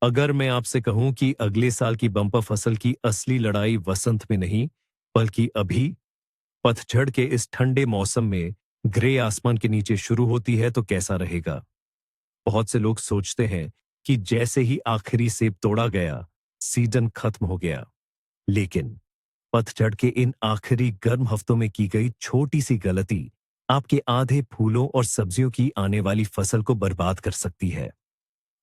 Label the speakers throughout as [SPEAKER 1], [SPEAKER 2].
[SPEAKER 1] अगर मैं आपसे कहूं कि अगले साल की बम्पर फसल की असली लड़ाई वसंत में नहीं, बल्कि अभी पतझड़ के इस ठंडे मौसम में ग्रे आसमान के नीचे शुरू होती है, तो कैसा रहेगा? बहुत से लोग सोचते हैं कि जैसे ही आखिरी सेब तोड़ा गया, सीजन खत्म हो गया। लेकिन पतझड़ के इन आखिरी गर्म हफ्तों में की गई छोटी सी गलती आपके आधे फूलों और सब्जियों की आने वाली फसल को बर्बाद कर सकती है।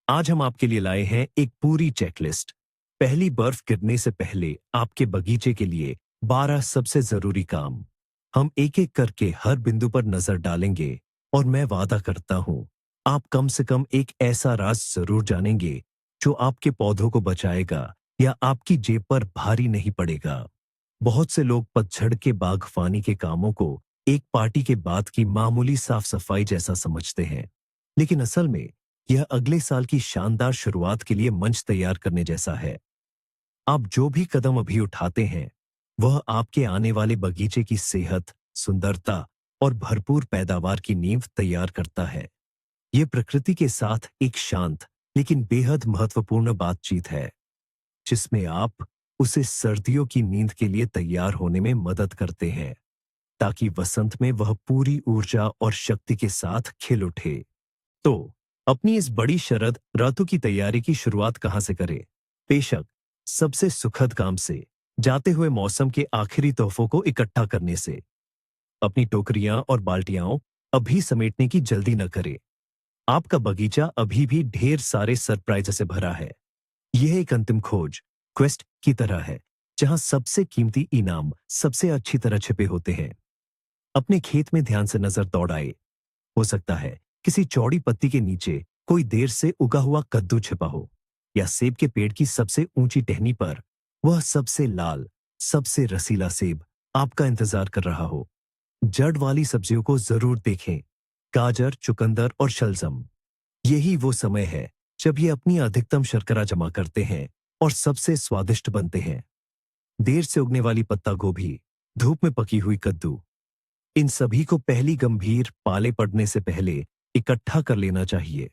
[SPEAKER 1] आज हम आपके लिए लाए हैं एक पूरी चेकलिस्ट। पहली बर्फ गिरने से पहले आपके बगीचे के लिए 12 सबसे जरूरी काम। हम एक एक करके हर बिंदु पर नजर डालेंगे और मैं वादा करता हूं, आप कम से कम एक ऐसा राज जरूर जानेंगे जो आपके पौधों को बचाएगा या आपकी जेब पर भारी नहीं पड़ेगा। बहुत से लोग पतझड़ के बागवानी के कामों को एक पार्टी के बाद की मामूली साफ सफाई जैसा समझते हैं, लेकिन असल में यह अगले साल की शानदार शुरुआत के लिए मंच तैयार करने जैसा है। आप जो भी कदम अभी उठाते हैं, वह आपके आने वाले बगीचे की सेहत, सुंदरता और भरपूर पैदावार की नींव तैयार करता है। यह प्रकृति के साथ एक शांत लेकिन बेहद महत्वपूर्ण बातचीत है, जिसमें आप उसे सर्दियों की नींद के लिए तैयार होने में मदद करते हैं, ताकि वसंत में वह पूरी ऊर्जा और शक्ति के साथ खिल उठे। तो अपनी इस बड़ी शरद ऋतु की तैयारी की शुरुआत कहां से करें? बेशक सबसे सुखद काम से, जाते हुए मौसम के आखिरी तोहफों को इकट्ठा करने से। अपनी टोकरियां और बाल्टियां अभी समेटने की जल्दी न करें। आपका बगीचा अभी भी ढेर सारे सरप्राइज से भरा है। यह एक अंतिम खोज क्वेस्ट की तरह है, जहां सबसे कीमती इनाम सबसे अच्छी तरह छिपे होते हैं। अपने खेत में ध्यान से नजर दौड़ाए। हो सकता है किसी चौड़ी पत्ती के नीचे कोई देर से उगा हुआ कद्दू छिपा हो, या सेब के पेड़ की सबसे ऊंची टहनी पर वह सबसे लाल, सबसे रसीला सेब आपका इंतजार कर रहा हो। जड़ वाली सब्जियों को जरूर देखें। गाजर, चुकंदर और शलजम। यही वो समय है जब ये अपनी अधिकतम शर्करा जमा करते हैं और सबसे स्वादिष्ट बनते हैं। देर से उगने वाली पत्ता गोभी, धूप में पकी हुई कद्दू, इन सभी को पहली गंभीर पाले पड़ने से पहले इकट्ठा कर लेना चाहिए।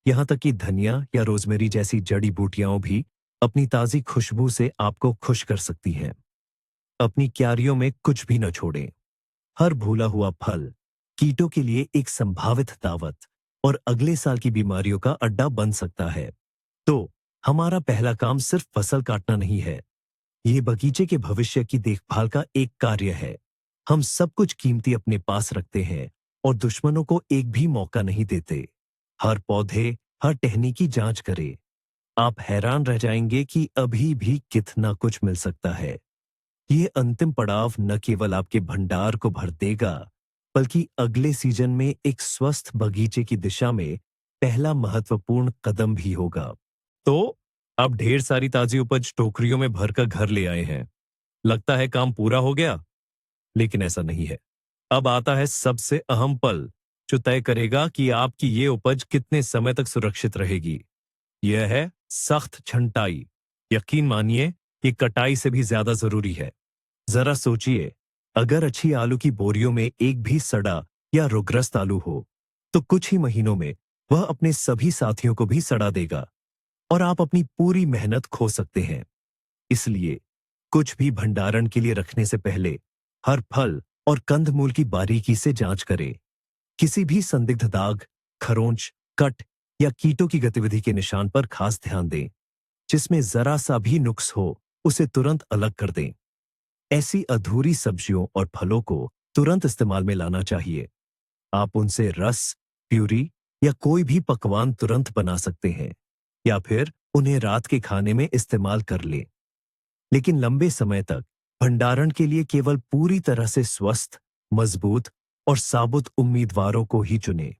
[SPEAKER 1] यहां तक कि धनिया या रोजमेरी जैसी जड़ी बूटियां भी अपनी ताजी खुशबू से आपको खुश कर सकती हैं। अपनी क्यारियों में कुछ भी न छोड़ें। हर भूला हुआ फल कीटों के लिए एक संभावित दावत और अगले साल की बीमारियों का अड्डा बन सकता है। तो हमारा पहला काम सिर्फ फसल काटना नहीं है, ये बगीचे के भविष्य की देखभाल का एक कार्य है। हम सब कुछ कीमती अपने पास रखते हैं और दुश्मनों को एक भी मौका नहीं देते। हर पौधे, हर टहनी की जांच करें। आप हैरान रह जाएंगे कि अभी भी कितना कुछ मिल सकता है। ये अंतिम पड़ाव न केवल आपके भंडार को भर देगा, बल्कि अगले सीजन में एक स्वस्थ बगीचे की दिशा में पहला महत्वपूर्ण कदम भी होगा। तो आप ढेर सारी ताजी उपज टोकरियों में भरकर घर ले आए हैं। लगता है काम पूरा हो गया, लेकिन ऐसा नहीं है। अब आता है सबसे अहम पल, जो तय करेगा कि आपकी ये उपज कितने समय तक सुरक्षित रहेगी। यह है सख्त छंटाई। यकीन मानिए, ये कटाई से भी ज्यादा जरूरी है। जरा सोचिए, अगर अच्छी आलू की बोरियों में एक भी सड़ा या रोगग्रस्त आलू हो, तो कुछ ही महीनों में वह अपने सभी साथियों को भी सड़ा देगा और आप अपनी पूरी मेहनत खो सकते हैं। इसलिए कुछ भी भंडारण के लिए रखने से पहले हर फल और कंदमूल की बारीकी से जांच करें। किसी भी संदिग्ध दाग, खरोंच, कट या कीटों की गतिविधि के निशान पर खास ध्यान दें। जिसमें जरा सा भी नुक्स हो, उसे तुरंत अलग कर दें। ऐसी अधूरी सब्जियों और फलों को तुरंत इस्तेमाल में लाना चाहिए। आप उनसे रस, प्यूरी या कोई भी पकवान तुरंत बना सकते हैं, या फिर उन्हें रात के खाने में इस्तेमाल कर लें। लेकिन लंबे समय तक भंडारण के लिए केवल पूरी तरह से स्वस्थ, मजबूत और साबुत उम्मीदवारों को ही चुनें।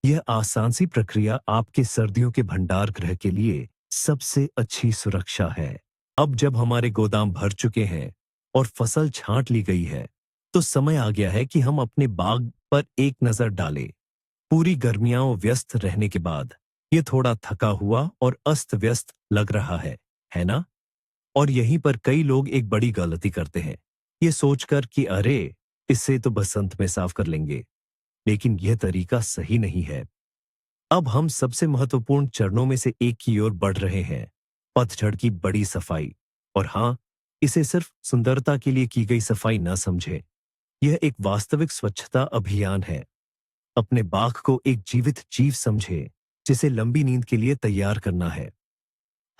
[SPEAKER 1] यह आसान सी प्रक्रिया आपके सर्दियों के भंडार गृह के लिए सबसे अच्छी सुरक्षा है। अब जब हमारे गोदाम भर चुके हैं और फसल छांट ली गई है, तो समय आ गया है कि हम अपने बाग पर एक नजर डालें। पूरी गर्मियां व्यस्त रहने के बाद ये थोड़ा थका हुआ और अस्त व्यस्त लग रहा है ना? और यहीं पर कई लोग एक बड़ी गलती करते हैं, ये सोचकर कि अरे, इससे तो बसंत में साफ कर लेंगे। लेकिन यह तरीका सही नहीं है। अब हम सबसे महत्वपूर्ण चरणों में से एक की ओर बढ़ रहे हैं, पतझड़ की बड़ी सफाई। और हाँ, इसे सिर्फ सुंदरता के लिए की गई सफाई न समझें। यह एक वास्तविक स्वच्छता अभियान है। अपने बाग को एक जीवित जीव समझे, जिसे लंबी नींद के लिए तैयार करना है।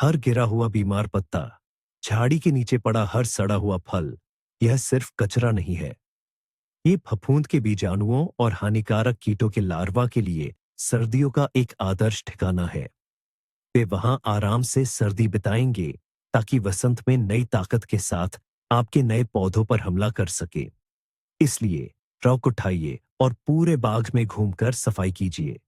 [SPEAKER 1] हर गिरा हुआ बीमार पत्ता, झाड़ी के नीचे पड़ा हर सड़ा हुआ फल, यह सिर्फ कचरा नहीं है। ये फफूंद के बीजाणुओं और हानिकारक कीटों के लार्वा के लिए सर्दियों का एक आदर्श ठिकाना है। वे वहां आराम से सर्दी बिताएंगे, ताकि वसंत में नई ताकत के साथ आपके नए पौधों पर हमला कर सके। इसलिए रॉक उठाइए और पूरे बाग में घूमकर सफाई कीजिए।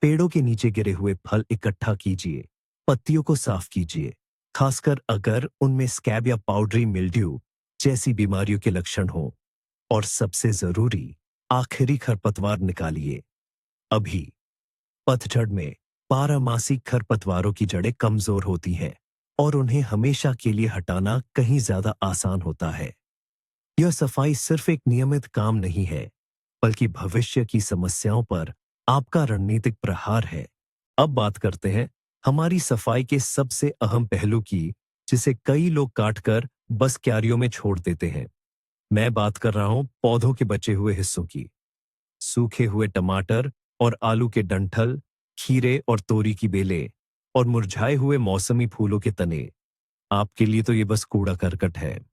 [SPEAKER 1] पेड़ों के नीचे गिरे हुए फल इकट्ठा कीजिए, पत्तियों को साफ कीजिए, खासकर अगर उनमें स्कैब या पाउडरी मिल्ड्यू जैसी बीमारियों के लक्षण हो। और सबसे जरूरी, आखिरी खरपतवार निकालिए। अभी पतझड़ में बारहमासी खरपतवारों की जड़ें कमजोर होती हैं और उन्हें हमेशा के लिए हटाना कहीं ज्यादा आसान होता है। यह सफाई सिर्फ एक नियमित काम नहीं है, बल्कि भविष्य की समस्याओं पर आपका रणनीतिक प्रहार है। अब बात करते हैं हमारी सफाई के सबसे अहम पहलू की, जिसे कई लोग काटकर बस क्यारियों में छोड़ देते हैं। मैं बात कर रहा हूं पौधों के बचे हुए हिस्सों की। सूखे हुए टमाटर और आलू के डंठल, खीरे और तोरी की बेलें, और मुरझाए हुए मौसमी फूलों के तने। आपके लिए तो ये बस कूड़ा करकट है,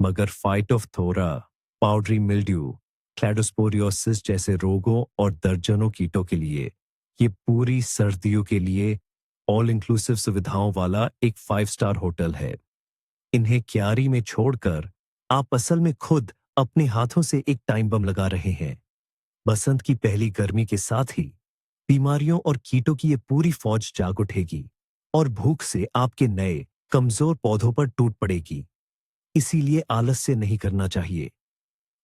[SPEAKER 1] मगर फाइटोफथोरा, पाउडरी मिल्ड्यू, क्लैडोस्पोरियोसिस जैसे रोगों और दर्जनों कीटों के लिए ये पूरी सर्दियों के लिए ऑल इंक्लूसिव सुविधाओं वाला एक 5 स्टार होटल है। इन्हें क्यारी में छोड़कर आप असल में खुद अपने हाथों से एक टाइम बम लगा रहे हैं। बसंत की पहली गर्मी के साथ ही बीमारियों और कीटों की ये पूरी फौज जाग उठेगी और भूख से आपके नए कमजोर पौधों पर टूट पड़ेगी। इसीलिए आलस्य नहीं करना चाहिए।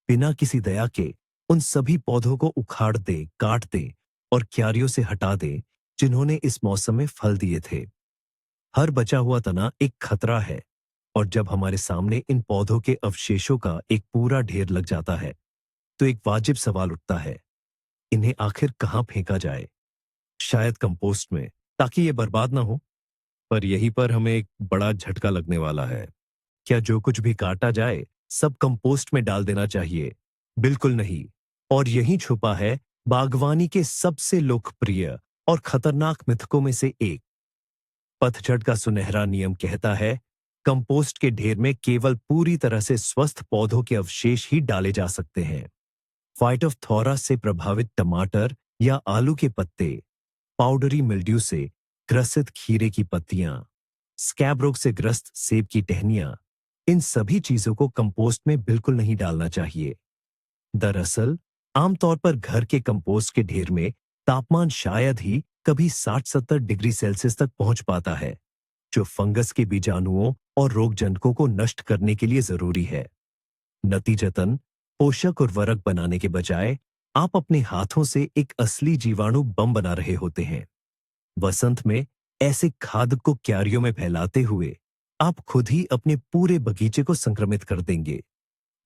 [SPEAKER 1] बिना किसी दया के उन सभी पौधों को उखाड़ दे, काट दे और क्यारियों से हटा दे, जिन्होंने इस मौसम में फल दिए थे। हर बचा हुआ तना एक खतरा है, और जब हमारे सामने इन पौधों के अवशेषों का एक पूरा ढेर लग जाता है, तो एक वाजिब सवाल उठता है, इन्हें आखिर कहाँ फेंका जाए? शायद कंपोस्ट में, ताकि ये बर्बाद ना हो। पर यहीं पर हमें एक बड़ा झटका लगने वाला है। क्या जो कुछ भी काटा जाए सब कंपोस्ट में डाल देना चाहिए? बिल्कुल नहीं। और यही छुपा है बागवानी के सबसे लोकप्रिय और खतरनाक मिथकों में से एक। पतझड़ का सुनहरा नियम कहता है, कंपोस्ट के ढेर में केवल पूरी तरह से स्वस्थ पौधों के अवशेष ही डाले जा सकते हैं। फाइटोफथोरा से प्रभावित टमाटर या आलू के पत्ते, पाउडरी मिल्ड्यू से ग्रसित खीरे की पत्तियां, स्कैब रोग से ग्रस्त सेब की टहनियां, इन सभी चीजों को कंपोस्ट में बिल्कुल नहीं डालना चाहिए। दरअसल आमतौर पर घर के कंपोस्ट के ढेर में तापमान शायद ही कभी 60-70 डिग्री सेल्सियस तक पहुंच पाता है, जो फंगस के बीजाणुओं और रोगजनकों को नष्ट करने के लिए जरूरी है। नतीजतन पोषक उर्वरक बनाने के बजाय आप अपने हाथों से एक असली जीवाणु बम बना रहे होते हैं। वसंत में ऐसे खाद को क्यारियों में फैलाते हुए आप खुद ही अपने पूरे बगीचे को संक्रमित कर देंगे।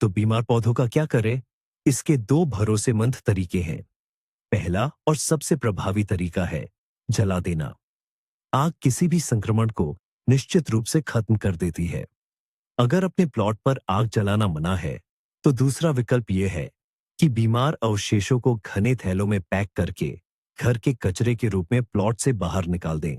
[SPEAKER 1] तो बीमार पौधों का क्या करें? इसके दो भरोसेमंद तरीके हैं। पहला और सबसे प्रभावी तरीका है जला देना। आग किसी भी संक्रमण को निश्चित रूप से खत्म कर देती है। अगर अपने प्लॉट पर आग जलाना मना है, तो दूसरा विकल्प यह है कि बीमार अवशेषों को घने थैलों में पैक करके घर के कचरे के रूप में प्लॉट से बाहर निकाल दें।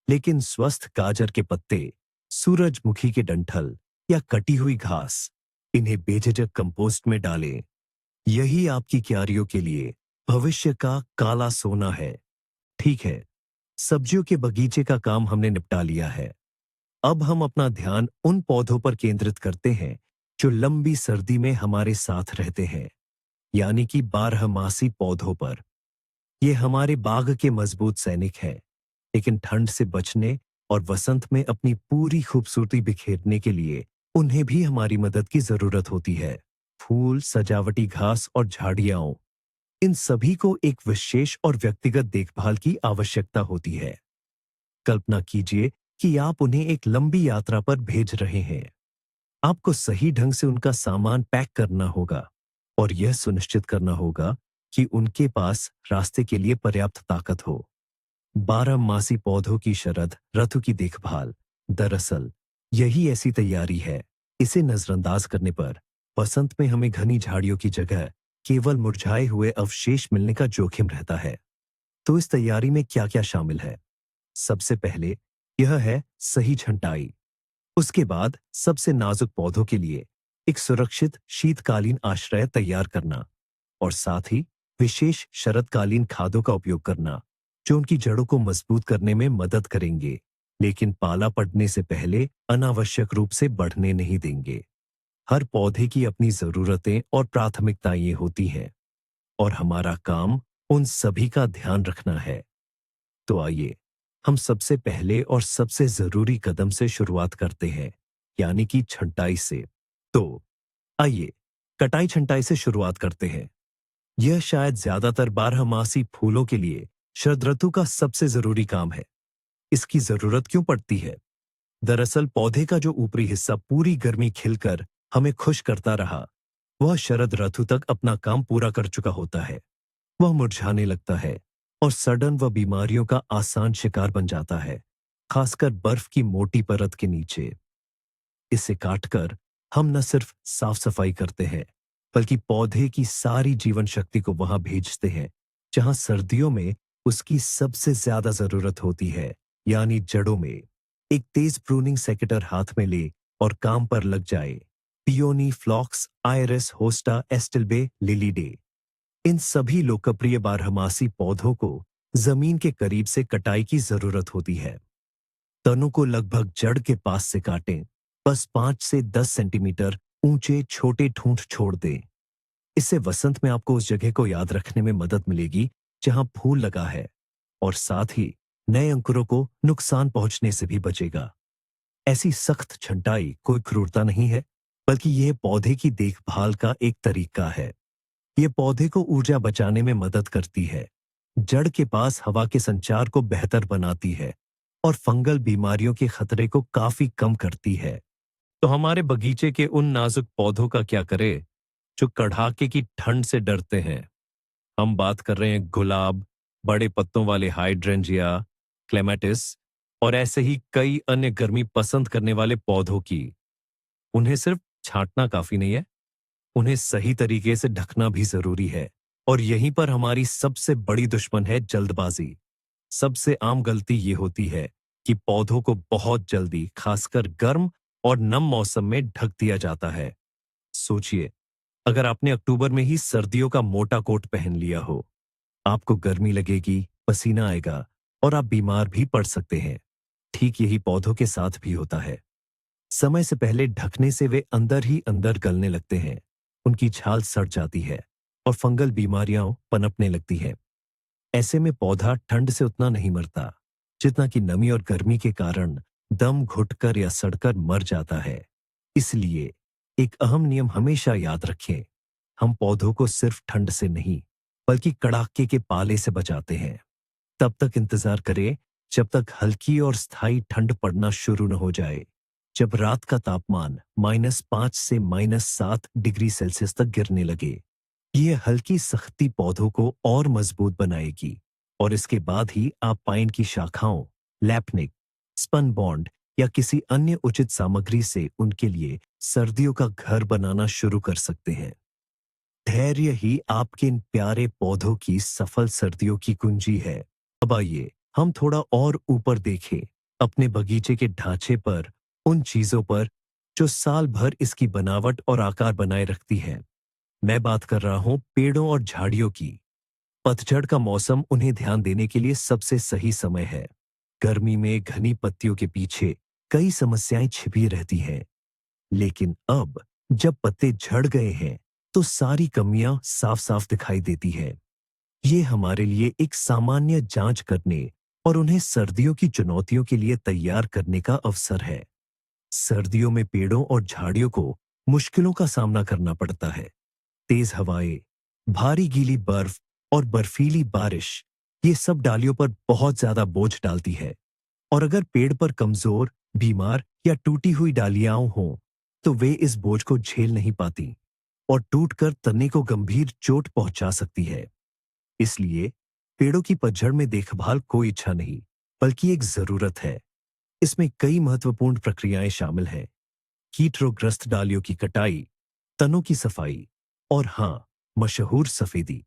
[SPEAKER 1] लेकिन स्वस्थ गाजर के पत्ते, सूरजमुखी के डंठल या कटी हुई घास, इन्हें बेझिझक कंपोस्ट में डालें। यही आपकी क्यारियों के लिए भविष्य का काला सोना है। ठीक है, सब्जियों के बगीचे का काम हमने निपटा लिया है। अब हम अपना ध्यान उन पौधों पर केंद्रित करते हैं जो लंबी सर्दी में हमारे साथ रहते हैं, यानी कि बारहमासी पौधों पर। ये हमारे बाग के मजबूत सैनिक हैं, लेकिन ठंड से बचने और वसंत में अपनी पूरी खूबसूरती बिखेरने के लिए उन्हें भी हमारी मदद की जरूरत होती है। फूल, सजावटी घास और झाड़ियां, इन सभी को एक विशेष और व्यक्तिगत देखभाल की आवश्यकता होती है। कल्पना कीजिए कि आप उन्हें एक लंबी यात्रा पर भेज रहे हैं। आपको सही ढंग से उनका सामान पैक करना होगा और यह सुनिश्चित करना होगा कि उनके पास रास्ते के लिए पर्याप्त ताकत हो। बारहमासी पौधों की शरद ऋतु की देखभाल, दरअसल यही ऐसी तैयारी है। इसे नजरअंदाज करने पर बसंत में हमें घनी झाड़ियों की जगह केवल मुरझाए हुए अवशेष मिलने का जोखिम रहता है। तो इस तैयारी में क्या क्या शामिल है? सबसे पहले यह है सही छंटाई। उसके बाद सबसे नाजुक पौधों के लिए एक सुरक्षित शीतकालीन आश्रय तैयार करना, और साथ ही विशेष शरतकालीन खादों का उपयोग करना जो उनकी जड़ों को मजबूत करने में मदद करेंगे, लेकिन पाला पड़ने से पहले अनावश्यक रूप से बढ़ने नहीं देंगे। हर पौधे की अपनी जरूरतें और प्राथमिकताएं होती हैं, और हमारा काम उन सभी का ध्यान रखना है। तो आइए हम सबसे पहले और सबसे जरूरी कदम से शुरुआत करते हैं, यानी कि छंटाई से। तो आइए कटाई छंटाई से शुरुआत करते हैं। यह शायद ज्यादातर बारहमासी फूलों के लिए शरद ऋतु का सबसे जरूरी काम है। इसकी जरूरत क्यों पड़ती है? दरअसल पौधे का जो ऊपरी हिस्सा पूरी गर्मी खिलकर हमें खुश करता रहा, वह शरद ऋतु तक अपना काम पूरा कर चुका होता है। वह मुरझाने लगता है और सड़न व बीमारियों का आसान शिकार बन जाता है, खासकर बर्फ की मोटी परत के नीचे। इसे काटकर हम न सिर्फ साफ सफाई करते हैं, बल्कि पौधे की सारी जीवन शक्ति को वहां भेजते हैं जहां सर्दियों में उसकी सबसे ज्यादा जरूरत होती है, यानी जड़ों में। एक तेज प्रूनिंग सेकेटर हाथ में ले और काम पर लग जाए। पियोनी, फ्लॉक्स, आयरिस, होस्टा, एस्टिल्बे, लिलीडे, इन सभी लोकप्रिय बारहमासी पौधों को जमीन के करीब से कटाई की जरूरत होती है। तनों को लगभग जड़ के पास से काटें। बस 5 से 10 सेंटीमीटर ऊंचे छोटे ठूंठ छोड़ दें। इससे वसंत में आपको उस जगह को याद रखने में मदद मिलेगी जहां फूल लगा है, और साथ ही नए अंकुरों को नुकसान पहुंचने से भी बचेगा। ऐसी सख्त छंटाई कोई क्रूरता नहीं है, बल्कि यह पौधे की देखभाल का एक तरीका है। ये पौधे को ऊर्जा बचाने में मदद करती है, जड़ के पास हवा के संचार को बेहतर बनाती है, और फंगल बीमारियों के खतरे को काफी कम करती है। तो हमारे बगीचे के उन नाजुक पौधों का क्या करें जो कड़ाके की ठंड से डरते हैं? हम बात कर रहे हैं गुलाब, बड़े पत्तों वाले हाइड्रेंजिया, क्लेमेटिस और ऐसे ही कई अन्य गर्मी पसंद करने वाले पौधों की। उन्हें सिर्फ छांटना काफी नहीं है, उन्हें सही तरीके से ढकना भी जरूरी है। और यहीं पर हमारी सबसे बड़ी दुश्मन है जल्दबाजी। सबसे आम गलती ये होती है कि पौधों को बहुत जल्दी, खासकर गर्म और नम मौसम में ढक दिया जाता है। सोचिए, अगर आपने अक्टूबर में ही सर्दियों का मोटा कोट पहन लिया हो, आपको गर्मी लगेगी, पसीना आएगा और आप बीमार भी पड़ सकते हैं। ठीक यही पौधों के साथ भी होता है। समय से पहले ढकने से वे अंदर ही अंदर गलने लगते हैं, उनकी छाल सड़ जाती है और फंगल बीमारियां पनपने लगती हैं। ऐसे में पौधा ठंड से उतना नहीं मरता जितना कि नमी और गर्मी के कारण दम घुटकर या सड़कर मर जाता है। इसलिए एक अहम नियम हमेशा याद रखें, हम पौधों को सिर्फ ठंड से नहीं, बल्कि कड़ाके के पाले से बचाते हैं। तब तक इंतजार करें जब तक हल्की और स्थायी ठंड पड़ना शुरू न हो जाए, जब रात का तापमान -5 से -7 डिग्री सेल्सियस तक गिरने लगे। ये हल्की सख्ती पौधों को और मजबूत बनाएगी, और इसके बाद ही आप पाइन की शाखाओं, लैपनिक, स्पन बॉन्ड या किसी अन्य उचित सामग्री से उनके लिए सर्दियों का घर बनाना शुरू कर सकते हैं। धैर्य ही आपके इन प्यारे पौधों की सफल सर्दियों की कुंजी है। अब आइए हम थोड़ा और ऊपर देखें, अपने बगीचे के ढांचे पर, उन चीजों पर जो साल भर इसकी बनावट और आकार बनाए रखती हैं। मैं बात कर रहा हूं पेड़ों और झाड़ियों की। पतझड़ का मौसम उन्हें ध्यान देने के लिए सबसे सही समय है। गर्मी में घनी पत्तियों के पीछे कई समस्याएं छिपी रहती हैं, लेकिन अब जब पत्ते झड़ गए हैं तो सारी कमियां साफ साफ दिखाई देती हैं। ये हमारे लिए एक सामान्य जांच करने और उन्हें सर्दियों की चुनौतियों के लिए तैयार करने का अवसर है। सर्दियों में पेड़ों और झाड़ियों को मुश्किलों का सामना करना पड़ता है। तेज हवाएं, भारी गीली बर्फ और बर्फीली बारिश, ये सब डालियों पर बहुत ज्यादा बोझ डालती है। और अगर पेड़ पर कमजोर, बीमार या टूटी हुई डालियां हों, तो वे इस बोझ को झेल नहीं पाती और टूटकर तने को गंभीर चोट पहुंचा सकती है। इसलिए पेड़ों की पतझड़ में देखभाल कोई इच्छा नहीं, बल्कि एक जरूरत है। इसमें कई महत्वपूर्ण प्रक्रियाएं शामिल हैं। कीट रोगग्रस्त डालियों की कटाई, तनों की सफाई और हाँ, मशहूर सफेदी।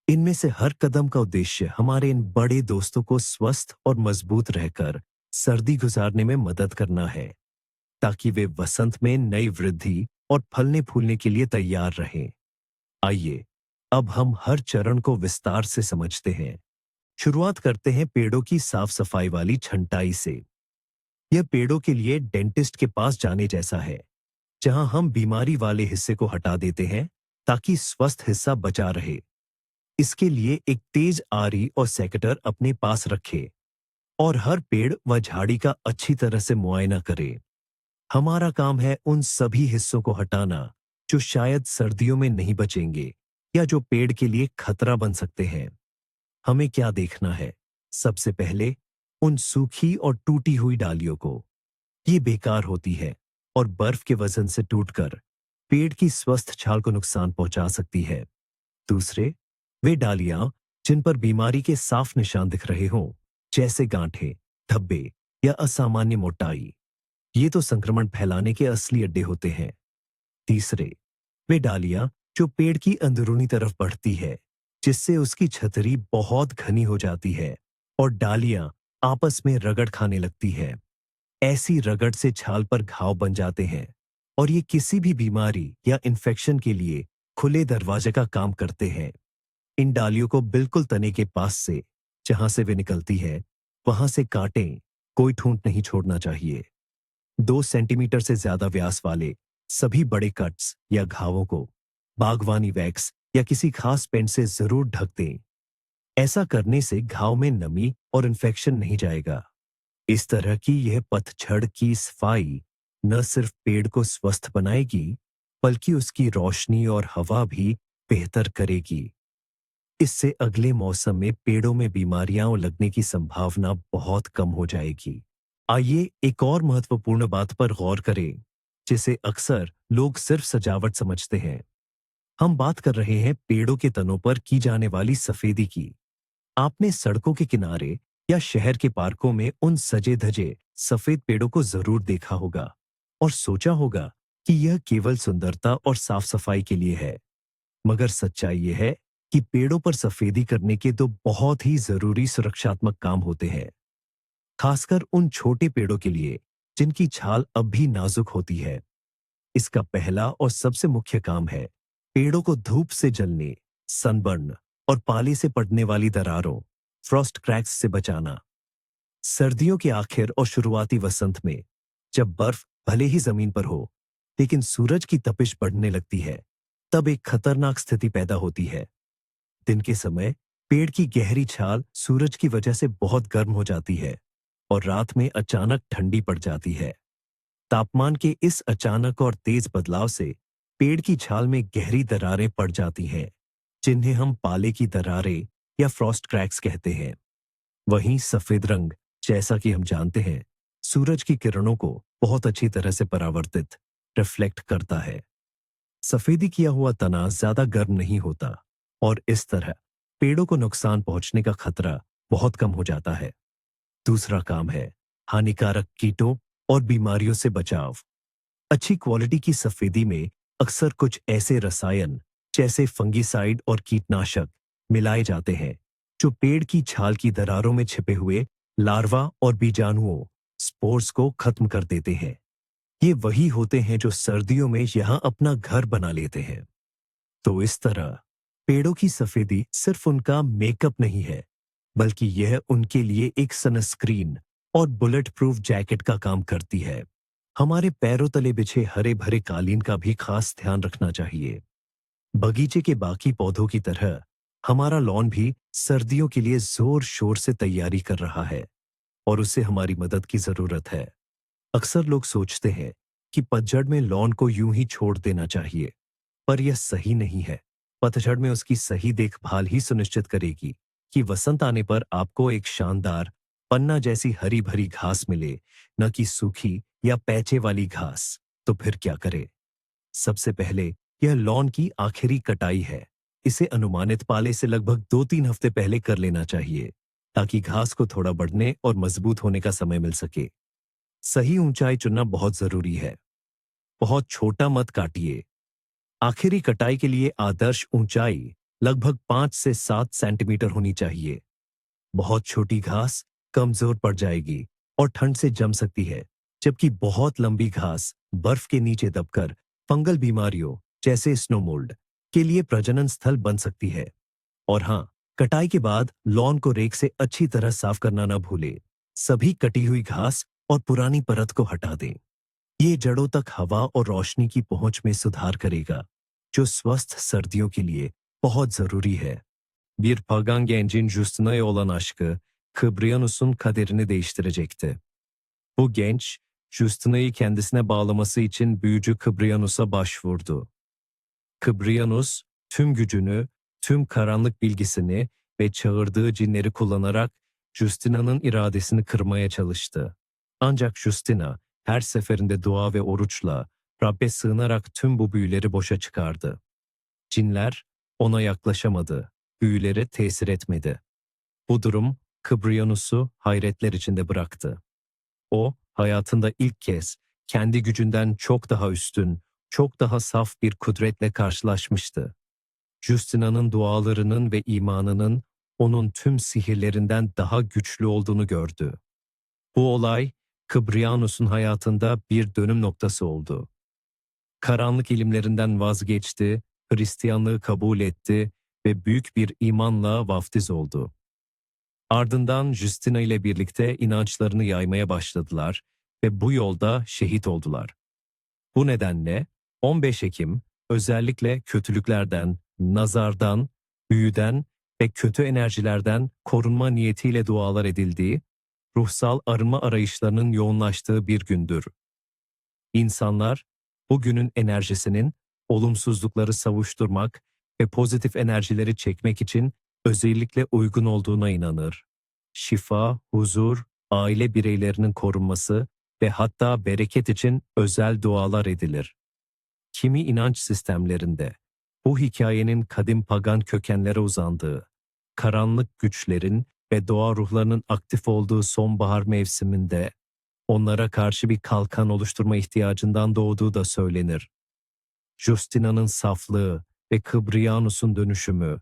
[SPEAKER 1] इनमें से हर कदम का उद्देश्य हमारे इन बड़े दोस्तों को स्वस्थ और मजबूत रहकर सर्दी गुजारने में मदद करना है, ताकि वे वसंत में नई वृद्धि और फलने फूलने के लिए तैयार रहें। आइए अब हम हर चरण को विस्तार से समझते हैं। शुरुआत करते हैं पेड़ों की साफ सफाई वाली छंटाई से। यह पेड़ों के लिए डेंटिस्ट के पास जाने जैसा है, जहां हम बीमारी वाले हिस्से को हटा देते हैं ताकि स्वस्थ हिस्सा बचा रहे। इसके लिए एक तेज आरी और सेकेटर अपने पास रखें और हर पेड़ व झाड़ी का अच्छी तरह से मुआयना करें। हमारा काम है उन सभी हिस्सों को हटाना जो शायद सर्दियों में नहीं बचेंगे या जो पेड़ के लिए खतरा बन सकते हैं। हमें क्या देखना है? सबसे पहले उन सूखी और टूटी हुई डालियों को। ये बेकार होती है और बर्फ के वजन से टूटकर पेड़ की स्वस्थ छाल को नुकसान पहुंचा सकती है। दूसरे, वे डालियां जिन पर बीमारी के साफ निशान दिख रहे हों, जैसे गांठें, धब्बे या असामान्य मोटाई। ये तो संक्रमण फैलाने के असली अड्डे होते हैं। तीसरे, वे डालियां जो पेड़ की अंदरूनी तरफ बढ़ती है, जिससे उसकी छतरी बहुत घनी हो जाती है और डालियां आपस में रगड़ खाने लगती है। ऐसी रगड़ से छाल पर घाव बन जाते हैं और ये किसी भी बीमारी या इन्फेक्शन के लिए खुले दरवाजे का काम करते हैं। इन डालियों को बिल्कुल तने के पास से, जहां से वे निकलती है, वहां से काटें। कोई ठूंठ नहीं छोड़ना चाहिए। 2 सेंटीमीटर से ज्यादा व्यास वाले सभी बड़े कट्स या घावों को बागवानी वैक्स या किसी खास पेंट से जरूर ढक दें। ऐसा करने से घाव में नमी और इन्फेक्शन नहीं जाएगा। इस तरह की यह पतझड़ की सफाई न सिर्फ पेड़ को स्वस्थ बनाएगी, बल्कि उसकी रोशनी और हवा भी बेहतर करेगी। इससे अगले मौसम में पेड़ों में बीमारियां लगने की संभावना बहुत कम हो जाएगी। आइए एक और महत्वपूर्ण बात पर गौर करें, जिसे अक्सर लोग सिर्फ सजावट समझते हैं। हम बात कर रहे हैं पेड़ों के तनों पर की जाने वाली सफेदी की। आपने सड़कों के किनारे या शहर के पार्कों में उन सजे धजे सफेद पेड़ों को जरूर देखा होगा और सोचा होगा कि यह केवल सुंदरता और साफ सफाई के लिए है। मगर सच्चाई यह है कि पेड़ों पर सफेदी करने के तो बहुत ही जरूरी सुरक्षात्मक काम होते हैं, खासकर उन छोटे पेड़ों के लिए जिनकी छाल अब भी नाजुक होती है। इसका पहला और सबसे मुख्य काम है पेड़ों को धूप से जलने, सनबर्न और पाले से पड़ने वाली दरारों, फ्रॉस्ट क्रैक्स से बचाना। सर्दियों के आखिर और शुरुआती वसंत में जब बर्फ भले ही जमीन पर हो, लेकिन सूरज की तपिश बढ़ने लगती है, तब एक खतरनाक स्थिति पैदा होती है। दिन के समय पेड़ की गहरी छाल सूरज की वजह से बहुत गर्म हो जाती है और रात में अचानक ठंडी पड़ जाती है। तापमान के इस अचानक और तेज बदलाव से पेड़ की छाल में गहरी दरारें पड़ जाती हैं, जिन्हें हम पाले की दरारें या फ्रॉस्ट क्रैक्स कहते हैं। वहीं सफेद रंग, जैसा कि हम जानते हैं, सूरज की किरणों को बहुत अच्छी तरह से परावर्तित, रिफ्लेक्ट करता है। सफेदी किया हुआ तना ज्यादा गर्म नहीं होता और इस तरह पेड़ों को नुकसान पहुंचने का खतरा बहुत कम हो जाता है। दूसरा काम है हानिकारक कीटों और बीमारियों से बचाव। अच्छी क्वालिटी की सफेदी में अक्सर कुछ ऐसे रसायन, जैसे फंगिसाइड और कीटनाशक, मिलाए जाते हैं जो पेड़ की छाल की दरारों में छिपे हुए लार्वा और बीजाणुओं, स्पोर्स को खत्म कर देते हैं। ये वही होते हैं जो सर्दियों में यहां अपना घर बना लेते हैं। तो इस तरह पेड़ों की सफेदी सिर्फ उनका मेकअप नहीं है, बल्कि यह उनके लिए एक सनस्क्रीन और बुलेट प्रूफ जैकेट का काम करती है। हमारे पैरों तले बिछे हरे भरे कालीन का भी खास ध्यान रखना चाहिए। बगीचे के बाकी पौधों की तरह हमारा लॉन भी सर्दियों के लिए जोर शोर से तैयारी कर रहा है और उसे हमारी मदद की जरूरत है। अक्सर लोग सोचते हैं कि पतझड़ में लॉन को यूं ही छोड़ देना चाहिए, पर यह सही नहीं है। पतझड़ में उसकी सही देखभाल ही सुनिश्चित करेगी कि वसंत आने पर आपको एक शानदार पन्ना जैसी हरी भरी घास मिले, न कि सूखी या पैचे वाली घास। तो फिर क्या करें? सबसे पहले यह लॉन की आखिरी कटाई है। इसे अनुमानित पाले से लगभग 2-3 हफ्ते पहले कर लेना चाहिए, ताकि घास को थोड़ा बढ़ने और मजबूत होने का समय मिल सके। सही ऊंचाई चुनना बहुत जरूरी है। बहुत छोटा मत काटिए। आखिरी कटाई के लिए आदर्श ऊंचाई लगभग 5 से 7 सेंटीमीटर होनी चाहिए। बहुत छोटी घास कमजोर पड़ जाएगी और ठंड से जम सकती है, जबकि बहुत लंबी घास बर्फ के नीचे दबकर फंगल बीमारियों जैसे स्नो मोल्ड के लिए प्रजनन स्थल बन सकती है। और हाँ, कटाई के बाद लॉन को रेक से अच्छी तरह साफ करना ना भूलें। सभी कटी हुई घास और पुरानी परत को हटा दें। ये जड़ों तक हवा और रोशनी की पहुंच में सुधार करेगा, जो स्वस्थ सर्दियों के लिए बहुत जरूरी है। Bir pagan gencin Justina'ya olan aşkı Kıbryanus'un kaderini değiştirecekti. Bu genç, Justina'yı kendisine bağlaması için büyücü Kıbryanus'a başvurdu. Kıbryanus, tüm gücünü, tüm karanlık bilgisini ve çağırdığı cinleri kullanarak Justina'nın iradesini kırmaya çalıştı. Ancak Justina, her seferinde dua ve oruçla, Rabbe sığınarak tüm bu büyüleri boşa çıkardı. Cinler ona yaklaşamadı, büyüleri tesir etmedi. Bu durum Kıbryanus'u hayretler içinde bıraktı. O, hayatında ilk kez kendi gücünden çok daha üstün, çok daha saf bir kudretle karşılaşmıştı. Justina'nın dualarının ve imanının onun tüm sihirlerinden daha güçlü olduğunu gördü. Bu olay Kıbryanus'un hayatında bir dönüm noktası oldu. Karanlık ilimlerinden vazgeçti, Hristiyanlığı kabul etti ve büyük bir imanla vaftiz oldu. Ardından Justina ile birlikte inançlarını yaymaya başladılar ve bu yolda şehit oldular. Bu nedenle 15 Ekim özellikle kötülüklerden, nazardan, büyüden ve kötü enerjilerden korunma niyetiyle dualar edildiği, ruhsal arınma arayışlarının yoğunlaştığı bir gündür. İnsanlar bugünün enerjisinin olumsuzlukları savuşturmak ve pozitif enerjileri çekmek için özellikle uygun olduğuna inanır. Şifa, huzur, aile bireylerinin korunması ve hatta bereket için özel dualar edilir. Kimi inanç sistemlerinde bu hikayenin kadim pagan kökenlere uzandığı, karanlık güçlerin ve doğa ruhlarının aktif olduğu sonbahar mevsiminde onlara karşı bir kalkan oluşturma ihtiyacından doğduğu da söylenir. Justina'nın saflığı ve Kıbryanus'un dönüşümü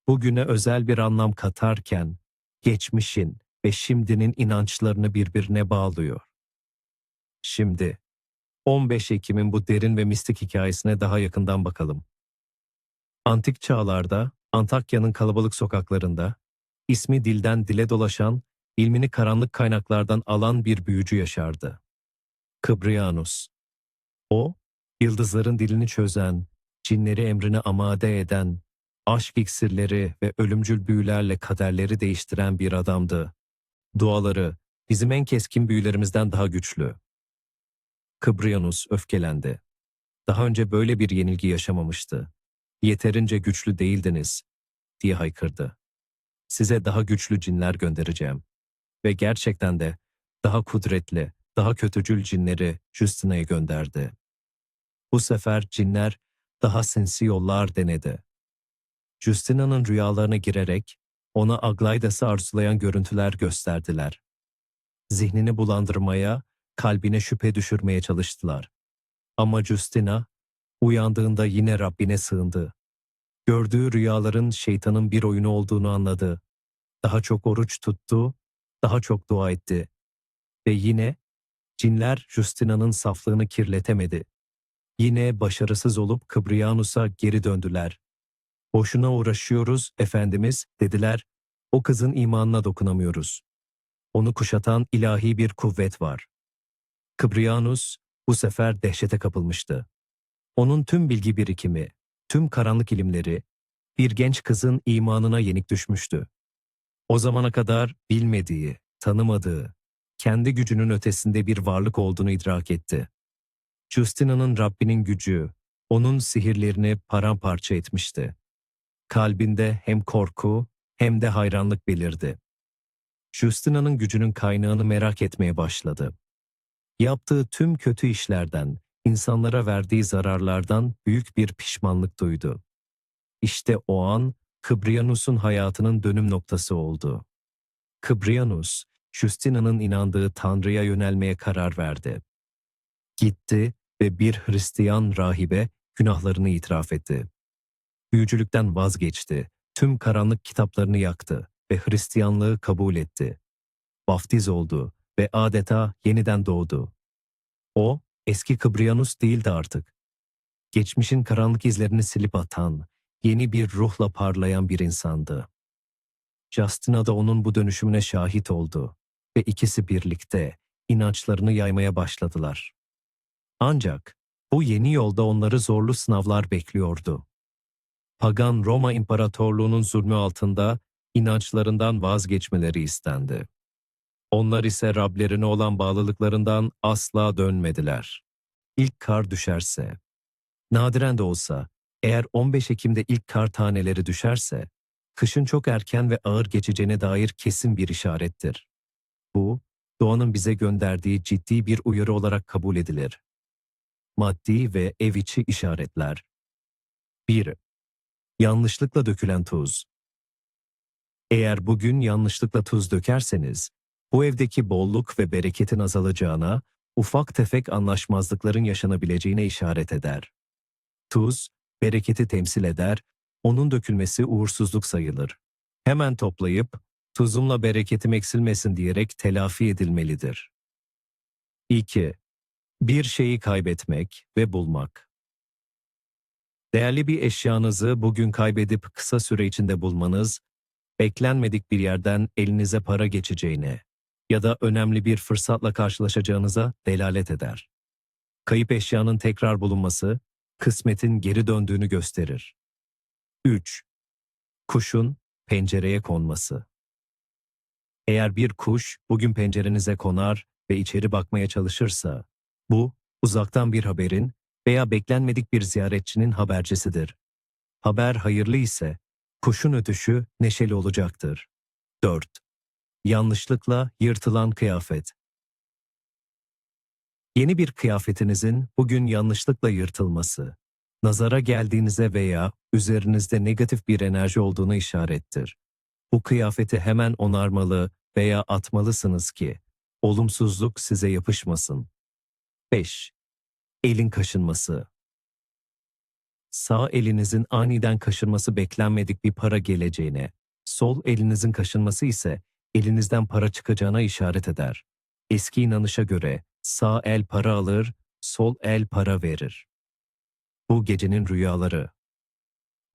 [SPEAKER 1] bugüne özel bir anlam katarken geçmişin ve şimdinin inançlarını birbirine bağlıyor. Şimdi 15 Ekim'in bu derin ve mistik hikayesine daha yakından bakalım. Antik çağlarda Antakya'nın kalabalık sokaklarında ismi dilden dile dolaşan, ilmini karanlık kaynaklardan alan bir büyücü yaşardı. Kıbryanus. O, yıldızların dilini çözen, cinleri emrine amade eden, aşk iksirleri ve ölümcül büyülerle kaderleri değiştiren bir adamdı. Duaları bizim en keskin büyülerimizden daha güçlü. Kıbryanus öfkelendi. Daha önce böyle bir yenilgi yaşamamıştı. Yeterince güçlü değildiniz, diye haykırdı. Size daha güçlü cinler göndereceğim. Ve gerçekten de daha kudretli, daha kötücül cinleri Justina'ya gönderdi. Bu sefer cinler daha sinsi yollar denedi. Justina'nın rüyalarına girerek ona Aglaidas'ı arzulayan görüntüler gösterdiler. Zihnini bulandırmaya, kalbine şüphe düşürmeye çalıştılar. Ama Justina uyandığında yine Rabbine sığındı. Gördüğü rüyaların şeytanın bir oyunu olduğunu anladı. Daha çok oruç tuttu, daha çok dua etti. Ve yine cinler Justina'nın saflığını kirletemedi. Yine başarısız olup Kıbryanus'a geri döndüler. Boşuna uğraşıyoruz, Efendimiz, dediler. O kızın imanına dokunamıyoruz. Onu kuşatan ilahi bir kuvvet var. Kıbryanus bu sefer dehşete kapılmıştı. Onun tüm bilgi birikimi, tüm karanlık ilimleri bir genç kızın imanına yenik düşmüştü. O zamana kadar bilmediği, tanımadığı, kendi gücünün ötesinde bir varlık olduğunu idrak etti. Justina'nın Rabbinin gücü, onun sihirlerini paramparça etmişti. Kalbinde hem korku hem de hayranlık belirdi. Justina'nın gücünün kaynağını merak etmeye başladı. Yaptığı tüm kötü işlerden, insanlara verdiği zararlardan büyük bir pişmanlık duydu. İşte o an Kıbryanus'un hayatının dönüm noktası oldu. Kıbryanus, Justina'nın inandığı Tanrı'ya yönelmeye karar verdi. Gitti ve bir Hristiyan rahibe günahlarını itiraf etti. Büyücülükten vazgeçti, tüm karanlık kitaplarını yaktı ve Hristiyanlığı kabul etti. Vaftiz oldu ve adeta yeniden doğdu. O, eski Kıbryanus değildi artık. Geçmişin karanlık izlerini silip atan, yeni bir ruhla parlayan bir insandı. Justina da onun bu dönüşümüne şahit oldu ve ikisi birlikte inançlarını yaymaya başladılar. Ancak bu yeni yolda onları zorlu sınavlar bekliyordu. Pagan Roma İmparatorluğu'nun zulmü altında inançlarından vazgeçmeleri istendi. Onlar ise Rablerine olan bağlılıklarından asla dönmediler. İlk kar düşerse, nadiren de olsa, eğer 15 Ekim'de ilk kar taneleri düşerse, kışın çok erken ve ağır geçeceğine dair kesin bir işarettir. Bu, doğanın bize gönderdiği ciddi bir uyarı olarak kabul edilir. Maddi ve ev içi işaretler. 1. Yanlışlıkla dökülen tuz. Eğer bugün yanlışlıkla tuz dökerseniz, bu evdeki bolluk ve bereketin azalacağına, ufak tefek anlaşmazlıkların yaşanabileceğine işaret eder. Tuz, bereketi temsil eder, onun dökülmesi uğursuzluk sayılır. Hemen toplayıp, tuzumla bereketim eksilmesin diyerek telafi edilmelidir. 2. Bir şeyi kaybetmek ve bulmak. Değerli bir eşyanızı bugün kaybedip kısa süre içinde bulmanız, beklenmedik bir yerden elinize para geçeceğine ya da önemli bir fırsatla karşılaşacağınıza delalet eder. Kayıp eşyanın tekrar bulunması, kısmetin geri döndüğünü gösterir. 3. Kuşun pencereye konması. Eğer bir kuş bugün pencerenize konar ve içeri bakmaya çalışırsa, bu uzaktan bir haberin veya beklenmedik bir ziyaretçinin habercisidir. Haber hayırlı ise, kuşun ötüşü neşeli olacaktır. 4. Yanlışlıkla yırtılan kıyafet. Yeni bir kıyafetinizin bugün yanlışlıkla yırtılması, nazara geldiğinize veya üzerinizde negatif bir enerji olduğuna işarettir. Bu kıyafeti hemen onarmalı veya atmalısınız ki, olumsuzluk size yapışmasın. 5. Elin kaşınması. Sağ elinizin aniden kaşınması beklenmedik bir para geleceğine, sol elinizin kaşınması ise elinizden para çıkacağına işaret eder. Eski inanışa göre sağ el para alır, sol el para verir. Bu gecenin rüyaları.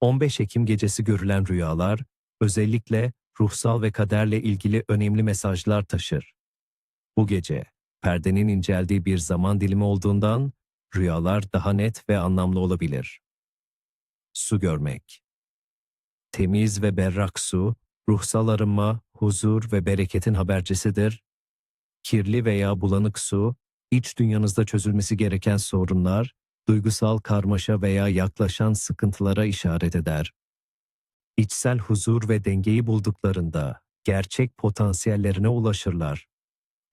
[SPEAKER 1] 15 Ekim gecesi görülen rüyalar, özellikle ruhsal ve kaderle ilgili önemli mesajlar taşır. Bu gece, perdenin inceldiği bir zaman dilimi olduğundan, rüyalar daha net ve anlamlı olabilir. Su görmek. Temiz ve berrak su, ruhsal arınma, huzur ve bereketin habercisidir. Kirli veya bulanık su, iç dünyanızda çözülmesi gereken sorunlar, duygusal karmaşa veya yaklaşan sıkıntılara işaret eder. İçsel huzur ve dengeyi bulduklarında gerçek potansiyellerine ulaşırlar.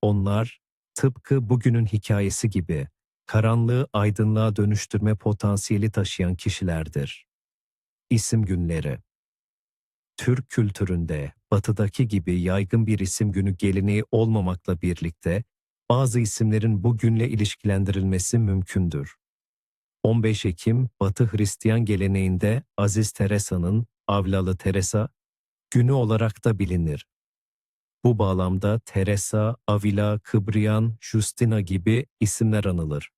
[SPEAKER 1] Onlar, tıpkı bugünün hikayesi gibi, karanlığı aydınlığa dönüştürme potansiyeli taşıyan kişilerdir. İsim günleri. Türk kültüründe batıdaki gibi yaygın bir isim günü geleneği olmamakla birlikte, bazı isimlerin bu günle ilişkilendirilmesi mümkündür. 15 Ekim, Batı Hristiyan geleneğinde Aziz Teresa'nın, Avlalı Teresa, günü olarak da bilinir. Bu bağlamda Teresa, Avila, Kıbryan, Justina gibi isimler anılır.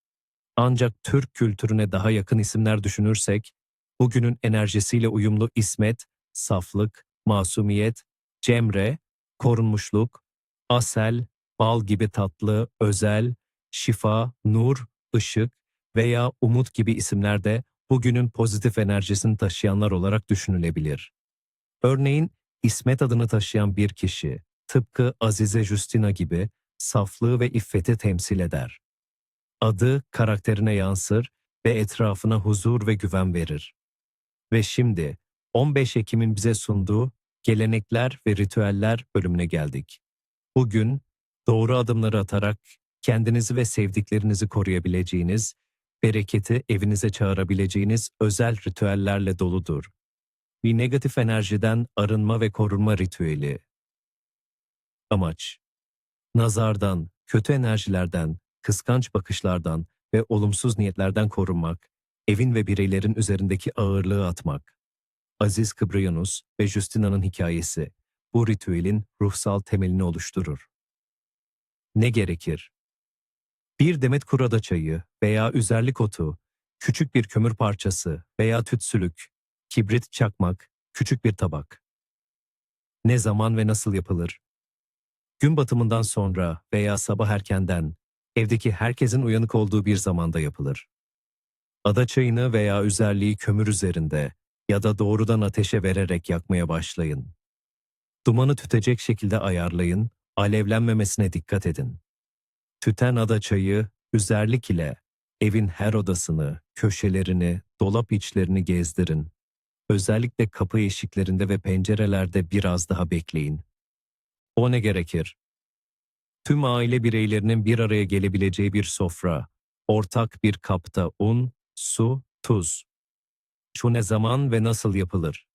[SPEAKER 1] Ancak Türk kültürüne daha yakın isimler düşünürsek, bugünün enerjisiyle uyumlu İsmet, saflık, masumiyet, Cemre, korunmuşluk, Asel, bal gibi tatlı, özel, şifa, nur, ışık veya umut gibi isimler de bugünün pozitif enerjisini taşıyanlar olarak düşünülebilir. Örneğin İsmet adını taşıyan bir kişi, tıpkı Azize Justina gibi saflığı ve iffeti temsil eder. Adı karakterine yansır ve etrafına huzur ve güven verir. Ve şimdi 15 Ekim'in bize sunduğu gelenekler ve ritüeller bölümüne geldik. Bugün doğru adımları atarak kendinizi ve sevdiklerinizi koruyabileceğiniz, bereketi evinize çağırabileceğiniz özel ritüellerle doludur. bir negatif enerjiden arınma ve korunma ritüeli. Amaç: nazardan, kötü enerjilerden, kıskanç bakışlardan ve olumsuz niyetlerden korunmak, evin ve bireylerin üzerindeki ağırlığı atmak. Aziz Kıbrıyanus ve Justina'nın hikayesi bu ritüelin ruhsal temelini oluşturur. Ne gerekir? Bir demet kurada çayı veya üzerlik otu, küçük bir kömür parçası veya tütsülük, kibrit çakmak, küçük bir tabak. Ne zaman ve nasıl yapılır? Gün batımından sonra veya sabah erkenden, evdeki herkesin uyanık olduğu bir zamanda yapılır. Ada çayını veya üzerliği kömür üzerinde ya da doğrudan ateşe vererek yakmaya başlayın. Dumanı tütecek şekilde ayarlayın, alevlenmemesine dikkat edin. Tüten ada çayı, üzerlik ile evin her odasını, köşelerini, dolap içlerini gezdirin. Özellikle kapı eşiklerinde ve pencerelerde biraz daha bekleyin. O ne gerekir? Tüm aile bireylerinin bir araya gelebileceği bir sofra, ortak bir kapta un, su, tuz. Şu ne zaman ve nasıl yapılır?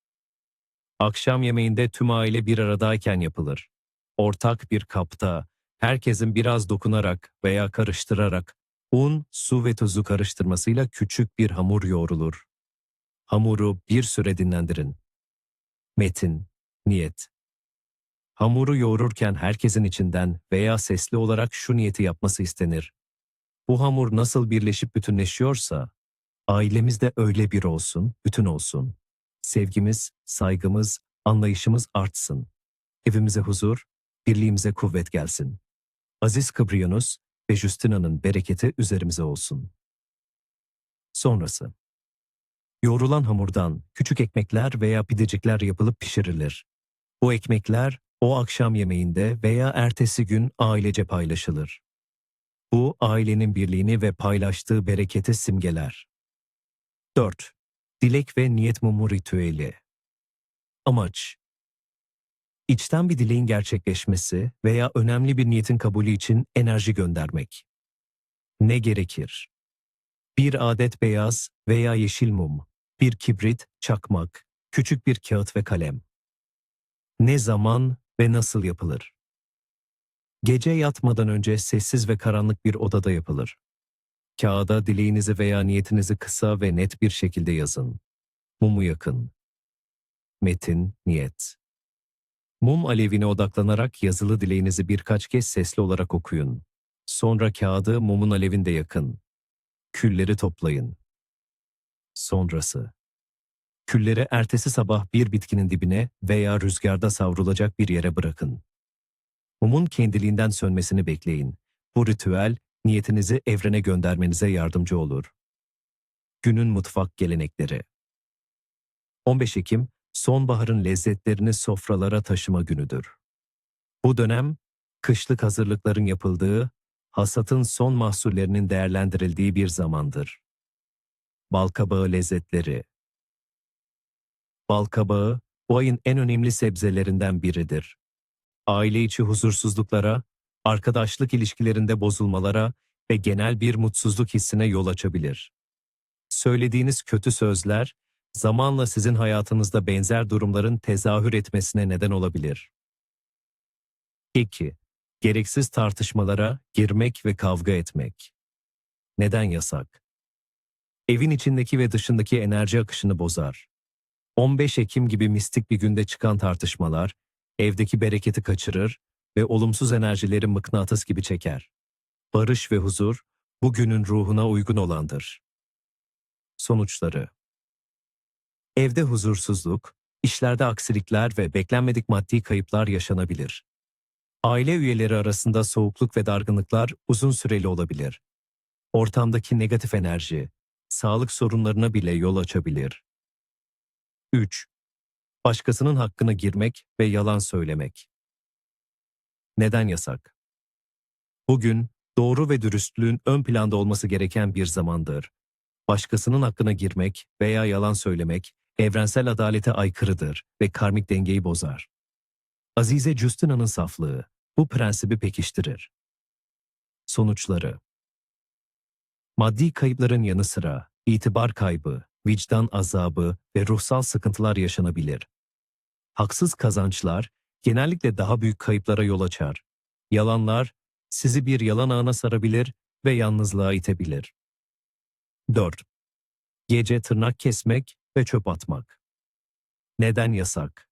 [SPEAKER 1] Akşam yemeğinde tüm aile bir aradayken yapılır. Ortak bir kapta, herkesin biraz dokunarak veya karıştırarak un, su ve tuzu karıştırmasıyla küçük bir hamur yoğrulur. Hamuru bir süre dinlendirin. Metin, niyet. Hamuru yoğururken herkesin içinden veya sesli olarak şu niyeti yapması istenir. Bu hamur nasıl birleşip bütünleşiyorsa, ailemiz de öyle bir olsun, bütün olsun. Sevgimiz, saygımız, anlayışımız artsın. Evimize huzur, birliğimize kuvvet gelsin. Aziz Kıbrıyanus ve Justina'nın bereketi üzerimize olsun. Sonrası. Yoğrulan hamurdan küçük ekmekler veya pidecikler yapılıp pişirilir. Bu ekmekler o akşam yemeğinde veya ertesi gün ailece paylaşılır. Bu ailenin birliğini ve paylaştığı bereketi simgeler. 4. Dilek ve niyet mumu ritüeli. Amaç: İçten bir dileğin gerçekleşmesi veya önemli bir niyetin kabulü için enerji göndermek. Ne gerekir? Bir adet beyaz veya yeşil mum, bir kibrit, çakmak, küçük bir kağıt ve kalem. Ne zaman ve nasıl yapılır? Gece yatmadan önce sessiz ve karanlık bir odada yapılır. Kağıda dileğinizi veya niyetinizi kısa ve net bir şekilde yazın. Mumu yakın. Metin, niyet. Mum alevine odaklanarak yazılı dileğinizi birkaç kez sesli olarak okuyun. Sonra kağıdı mumun alevinde yakın. Külleri toplayın. Sonrası. Külleri ertesi sabah bir bitkinin dibine veya rüzgarda savrulacak bir yere bırakın. Mumun kendiliğinden sönmesini bekleyin. Bu ritüel niyetinizi evrene göndermenize yardımcı olur. Günün mutfak gelenekleri. 15 Ekim, sonbaharın lezzetlerini sofralara taşıma günüdür. Bu dönem, kışlık hazırlıkların yapıldığı, hasatın son mahsullerinin değerlendirildiği bir zamandır. Balkabağı lezzetleri. Balkabağı, bu ayın en önemli sebzelerinden biridir. Aile içi huzursuzluklara, arkadaşlık ilişkilerinde bozulmalara ve genel bir mutsuzluk hissine yol açabilir. Söylediğiniz kötü sözler, zamanla sizin hayatınızda benzer durumların tezahür etmesine neden olabilir. 2. Gereksiz tartışmalara girmek ve kavga etmek. Neden yasak? Evin içindeki ve dışındaki enerji akışını bozar. 15 Ekim gibi mistik bir günde çıkan tartışmalar, evdeki bereketi kaçırır ve olumsuz enerjileri mıknatıs gibi çeker. Barış ve huzur, bugünün ruhuna uygun olandır. Sonuçları. Evde huzursuzluk, işlerde aksilikler ve beklenmedik maddi kayıplar yaşanabilir. Aile üyeleri arasında soğukluk ve dargınlıklar uzun süreli olabilir. Ortamdaki negatif enerji, sağlık sorunlarına bile yol açabilir. 3. Başkasının hakkına girmek ve yalan söylemek. Neden yasak? Bugün, doğru ve dürüstlüğün ön planda olması gereken bir zamandır. Başkasının hakkına girmek veya yalan söylemek, evrensel adalete aykırıdır ve karmik dengeyi bozar. Azize Justina'nın saflığı, bu prensibi pekiştirir. Sonuçları. Maddi kayıpların yanı sıra, itibar kaybı, vicdan azabı ve ruhsal sıkıntılar yaşanabilir. Haksız kazançlar genellikle daha büyük kayıplara yol açar. Yalanlar sizi bir yalan ağına sarabilir ve yalnızlığa itebilir. 4. Gece tırnak kesmek ve çöp atmak. Neden yasak?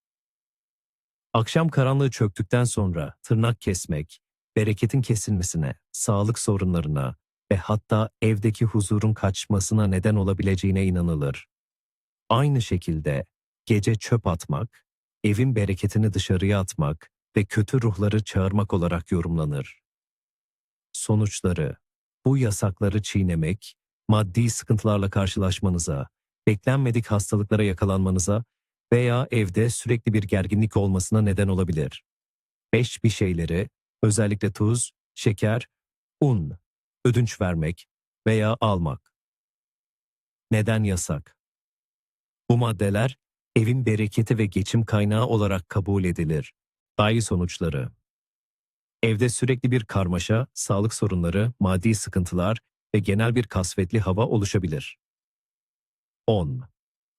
[SPEAKER 1] Akşam karanlığı çöktükten sonra tırnak kesmek, bereketin kesilmesine, sağlık sorunlarına ve hatta evdeki huzurun kaçmasına neden olabileceğine inanılır. Aynı şekilde gece çöp atmak, evin bereketini dışarıya atmak ve kötü ruhları çağırmak olarak yorumlanır. Sonuçları: bu yasakları çiğnemek, maddi sıkıntılarla karşılaşmanıza, beklenmedik hastalıklara yakalanmanıza veya evde sürekli bir gerginlik olmasına neden olabilir. 5 bir şeyleri, özellikle tuz, şeker, un, ödünç vermek veya almak. Neden yasak? Bu maddeler evin bereketi ve geçim kaynağı olarak kabul edilir. Dahi sonuçları: evde sürekli bir karmaşa, sağlık sorunları, maddi sıkıntılar ve genel bir kasvetli hava oluşabilir. 10.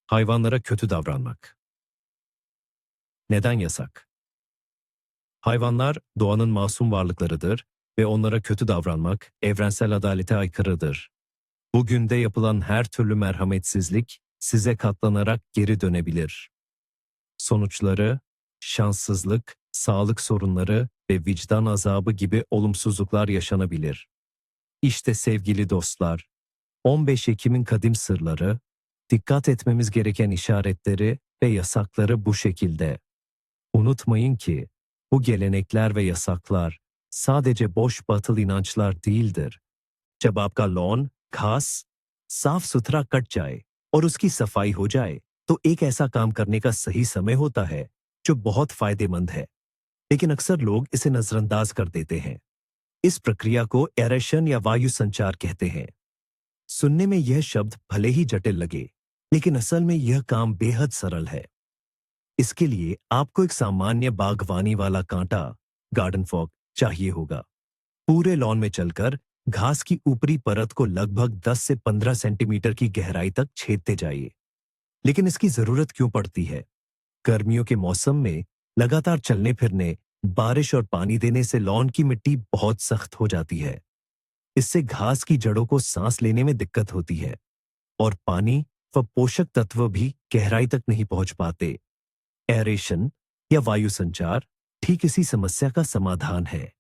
[SPEAKER 1] Hayvanlara kötü davranmak. Neden yasak? Hayvanlar doğanın masum varlıklarıdır ve onlara kötü davranmak evrensel adalete aykırıdır. Bugün de yapılan her türlü merhametsizlik size katlanarak geri dönebilir. Sonuçları: şanssızlık, sağlık sorunları ve vicdan azabı gibi olumsuzluklar yaşanabilir. İşte sevgili dostlar, 15 Ekim'in kadim sırları, dikkat etmemiz gereken işaretleri ve yasakları bu şekilde. Unutmayın ki bu gelenekler ve yasaklar sadece boş batıl inançlar değildir. जब आपका lawn घास साफ सुथरा cut जाए और उसकी सफाई हो जाए तो एक ऐसा काम करने का सही समय होता है जो बहुत फायदेमंद है, लेकिन अक्सर लोग इसे नजरअंदाज कर देते हैं। इस प्रक्रिया को एरेशन या वायु संचार कहते हैं। सुनने में यह शब्द भले ही जटिल लगे, लेकिन असल में यह काम बेहद सरल है। इसके लिए आपको एक सामान्य बागवानी वाला कांटा, गार्डन फॉर्क, चाहिए होगा। पूरे लॉन में चलकर घास की ऊपरी परत को लगभग 10 से 15 सेंटीमीटर की गहराई तक छेदते जाइए। लेकिन इसकी जरूरत क्यों पड़ती है? गर्मियों के मौसम में लगातार चलने फिरने, बारिश और पानी देने से लॉन की मिट्टी बहुत सख्त हो जाती है। इससे घास की जड़ों को सांस लेने में दिक्कत होती है और पानी व पोषक तत्व भी गहराई तक नहीं पहुंच पाते। एरेशन या वायु संचार ठीक इसी समस्या का समाधान है।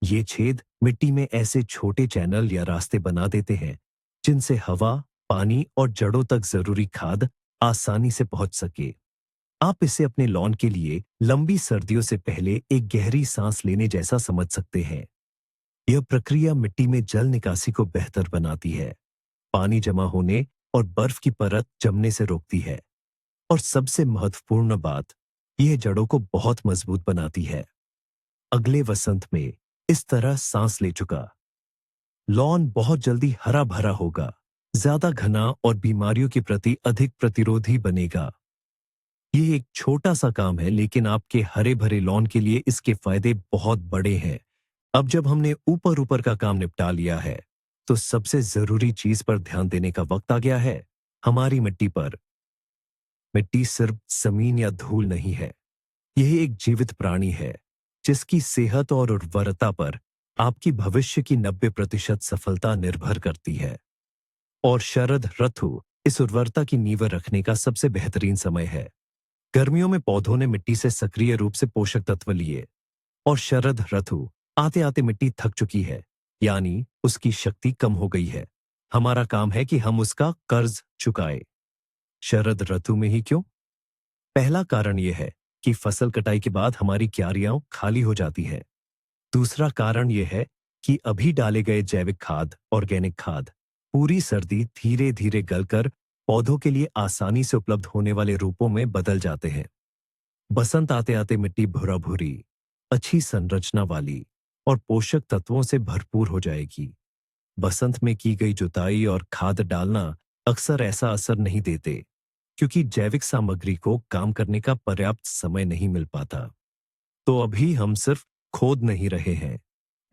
[SPEAKER 1] ये छेद मिट्टी में ऐसे छोटे चैनल या रास्ते बना देते हैं जिनसे हवा, पानी और जड़ों तक जरूरी खाद आसानी से पहुंच सके। आप इसे अपने लॉन के लिए लंबी सर्दियों से पहले एक गहरी सांस लेने जैसा समझ सकते हैं। यह प्रक्रिया मिट्टी में जल निकासी को बेहतर बनाती है, पानी जमा होने और बर्फ की परत जमने से रोकती है, और सबसे महत्वपूर्ण बात, यह जड़ों को बहुत मजबूत बनाती है। अगले वसंत में इस तरह सांस ले चुका लॉन बहुत जल्दी हरा भरा होगा, ज्यादा घना और बीमारियों के प्रति अधिक प्रतिरोधी बनेगा। ये एक छोटा सा काम है, लेकिन आपके हरे भरे लॉन के लिए इसके फायदे बहुत बड़े हैं। अब जब हमने ऊपर ऊपर का काम निपटा लिया है, तो सबसे जरूरी चीज पर ध्यान देने का वक्त आ गया है, हमारी मिट्टी पर। मिट्टी सिर्फ जमीन या धूल नहीं है, यह एक जीवित प्राणी है जिसकी सेहत और उर्वरता पर आपकी भविष्य की 90% सफलता निर्भर करती है। और शरद ऋतु इस उर्वरता की नींव रखने का सबसे बेहतरीन समय है। गर्मियों में पौधों ने मिट्टी से सक्रिय रूप से पोषक तत्व लिए, और शरद ऋतु आते आते मिट्टी थक चुकी है, यानी उसकी शक्ति कम हो गई है। हमारा काम है कि हम उसका कर्ज चुकाएं। शरद ऋतु में ही क्यों? पहला कारण यह है कि फसल कटाई के बाद हमारी क्यारियां खाली हो जाती है। दूसरा कारण यह है कि अभी डाले गए जैविक खाद, ऑर्गेनिक खाद, पूरी सर्दी धीरे धीरे गलकर पौधों के लिए आसानी से उपलब्ध होने वाले रूपों में बदल जाते हैं। बसंत आते आते मिट्टी भूरा भूरी, अच्छी संरचना वाली और पोषक तत्वों से भरपूर हो जाएगी। बसंत में की गई जुताई और खाद डालना अक्सर ऐसा असर नहीं देते, क्योंकि जैविक सामग्री को काम करने का पर्याप्त समय नहीं मिल पाता। तो अभी हम सिर्फ खोद नहीं रहे हैं,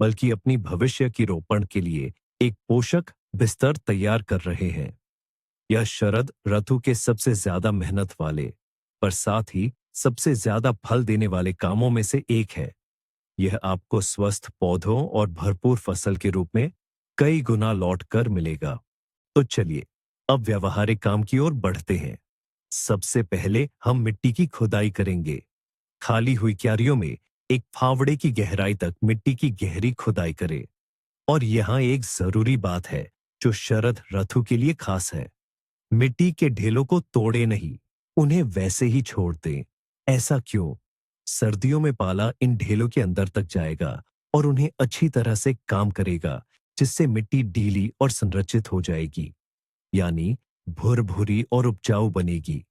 [SPEAKER 1] बल्कि अपनी भविष्य की रोपण के लिए एक पोषक बिस्तर तैयार कर रहे हैं। यह शरद ऋतु के सबसे ज्यादा मेहनत वाले पर साथ ही सबसे ज्यादा फल देने वाले कामों में से एक है। यह आपको स्वस्थ पौधों और भरपूर फसल के रूप में कई गुना लौट कर मिलेगा। तो चलिए अब व्यवहारिक काम की ओर बढ़ते हैं। सबसे पहले हम मिट्टी की खुदाई करेंगे। खाली हुई क्यारियों में एक फावड़े की गहराई तक मिट्टी की गहरी खुदाई करें। और यहाँ एक जरूरी बात है जो शरद ऋतु के लिए खास है। मिट्टी के ढेलों को तोड़े नहीं, उन्हें वैसे ही छोड़ दें। ऐसा क्यों? सर्दियों में पाला इन ढेलों के अंदर तक जाएगा और उन्हें अच्छी तरह से काम करेगा, जिससे मिट्टी ढीली और संरचित हो जाएगी, यानी भुरभुरी और उपजाऊ बनेगी।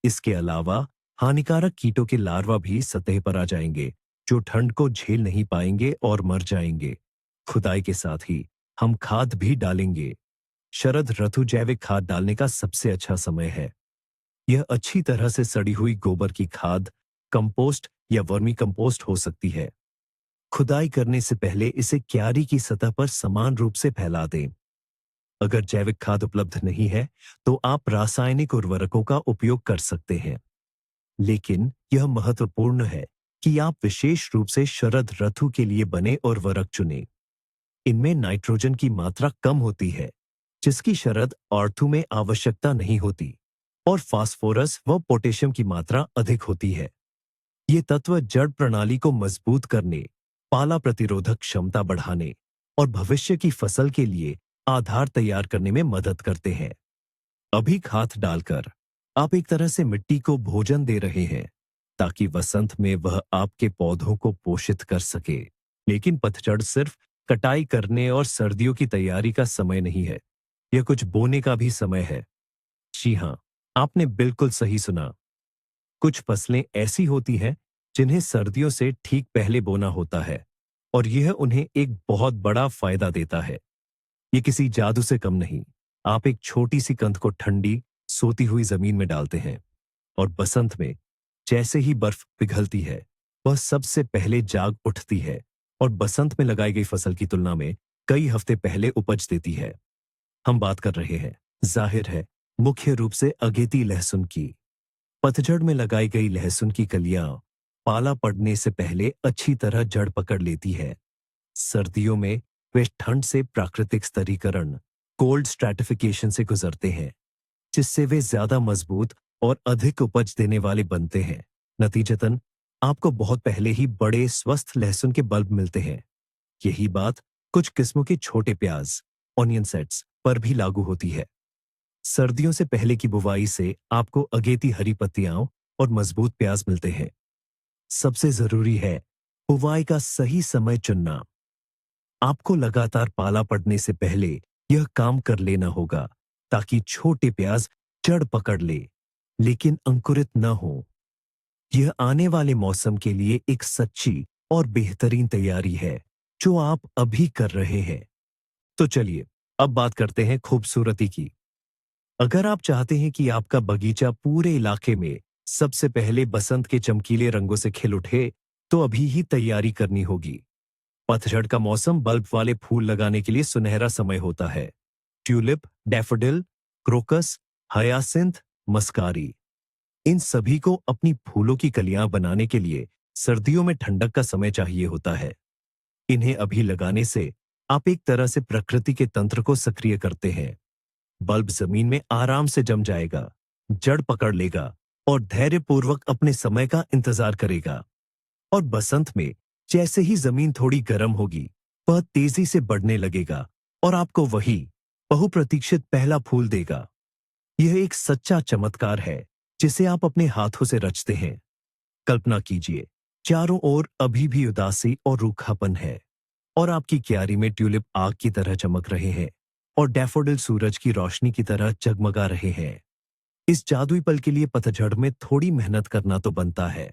[SPEAKER 1] इसके अलावा हानिकारक कीटों के लार्वा भी सतह पर आ जाएंगे, जो ठंड को झेल नहीं पाएंगे और मर जाएंगे। खुदाई के साथ ही हम खाद भी डालेंगे। शरद ऋतु जैविक खाद डालने का सबसे अच्छा समय है। यह अच्छी तरह से सड़ी हुई गोबर की खाद, कंपोस्ट या वर्मी कंपोस्ट हो सकती है। खुदाई करने से पहले इसे क्यारी की सतह पर समान रूप से फैला दें। अगर जैविक खाद उपलब्ध नहीं है, तो आप रासायनिक उर्वरकों का उपयोग कर सकते हैं। लेकिन यह महत्वपूर्ण है कि आप विशेष रूप से शरद ऋतु के लिए बने उर्वरक चुनें। इनमें नाइट्रोजन की मात्रा कम होती है, जिसकी शरद ऋतु में आवश्यकता नहीं होती, और फास्फोरस व पोटेशियम की मात्रा अधिक होती है। ये तत्व जड़ प्रणाली को मजबूत करने, पाला प्रतिरोधक क्षमता बढ़ाने और भविष्य की फसल के लिए आधार तैयार करने में मदद करते हैं। अभी खाद डालकर आप एक तरह से मिट्टी को भोजन दे रहे हैं, ताकि वसंत में वह आपके पौधों को पोषित कर सके। लेकिन पतझड़ सिर्फ कटाई करने और सर्दियों की तैयारी का समय नहीं है, यह कुछ बोने का भी समय है। जी हाँ, आपने बिल्कुल सही सुना। कुछ फसलें ऐसी होती हैं जिन्हें सर्दियों से ठीक पहले बोना होता है, और यह उन्हें एक बहुत बड़ा फायदा देता है। ये किसी जादू से कम नहीं। आप एक छोटी सी कंद को ठंडी सोती हुई जमीन में डालते हैं, और बसंत में जैसे ही बर्फ पिघलती है, वह सबसे पहले जाग उठती है और बसंत में लगाई गई फसल की तुलना में कई हफ्ते पहले उपज देती है। हम बात कर रहे हैं, जाहिर है, मुख्य रूप से अगेती लहसुन की। पतझड़ में लगाई गई लहसुन की कलियां पाला पड़ने से पहले अच्छी तरह जड़ पकड़ लेती है। सर्दियों में वे ठंड से प्राकृतिक स्तरीकरण, कोल्ड स्ट्रैटिफिकेशन से गुजरते हैं, जिससे वे ज्यादा मजबूत और अधिक उपज देने वाले बनते हैं। नतीजतन आपको बहुत पहले ही बड़े स्वस्थ लहसुन के बल्ब मिलते हैं। यही बात कुछ किस्मों के छोटे प्याज, ऑनियन सेट्स पर भी लागू होती है। सर्दियों से पहले की बुवाई से आपको अगेती हरी पत्तियां और मजबूत प्याज मिलते हैं। सबसे जरूरी है बुवाई का सही समय चुनना। आपको लगातार पाला पड़ने से पहले यह काम कर लेना होगा, ताकि छोटे प्याज जड़ पकड़ ले लेकिन अंकुरित न हो। यह आने वाले मौसम के लिए एक सच्ची और बेहतरीन तैयारी है, जो आप अभी कर रहे हैं। तो चलिए अब बात करते हैं खूबसूरती की। अगर आप चाहते हैं कि आपका बगीचा पूरे इलाके में सबसे पहले बसंत के चमकीले रंगों से खिल उठे, तो अभी ही तैयारी करनी होगी। पतझड़ का मौसम बल्ब वाले फूल लगाने के लिए सुनहरा समय होता है। ट्यूलिप, डैफोडिल, क्रोकस, हयासिंथ, मस्कारी, इन सभी को अपनी फूलों की कलियां बनाने के लिए सर्दियों में ठंडक का समय चाहिए होता है। इन्हें अभी लगाने से आप एक तरह से प्रकृति के तंत्र को सक्रिय करते हैं। बल्ब जमीन में आराम से जम जाएगा, जड़ पकड़ लेगा और धैर्यपूर्वक अपने समय का इंतजार करेगा। और बसंत में जैसे ही जमीन थोड़ी गर्म होगी, वह तेजी से बढ़ने लगेगा और आपको वही बहुप्रतीक्षित पहला फूल देगा। यह एक सच्चा चमत्कार है, जिसे आप अपने हाथों से रचते हैं। कल्पना कीजिए, चारों ओर अभी भी उदासी और रूखापन है, और आपकी क्यारी में ट्यूलिप आग की तरह चमक रहे हैं और डैफोडिल सूरज की रोशनी की तरह जगमगा रहे हैं। इस जादुई पल के लिए पतझड़ में थोड़ी मेहनत करना तो बनता है।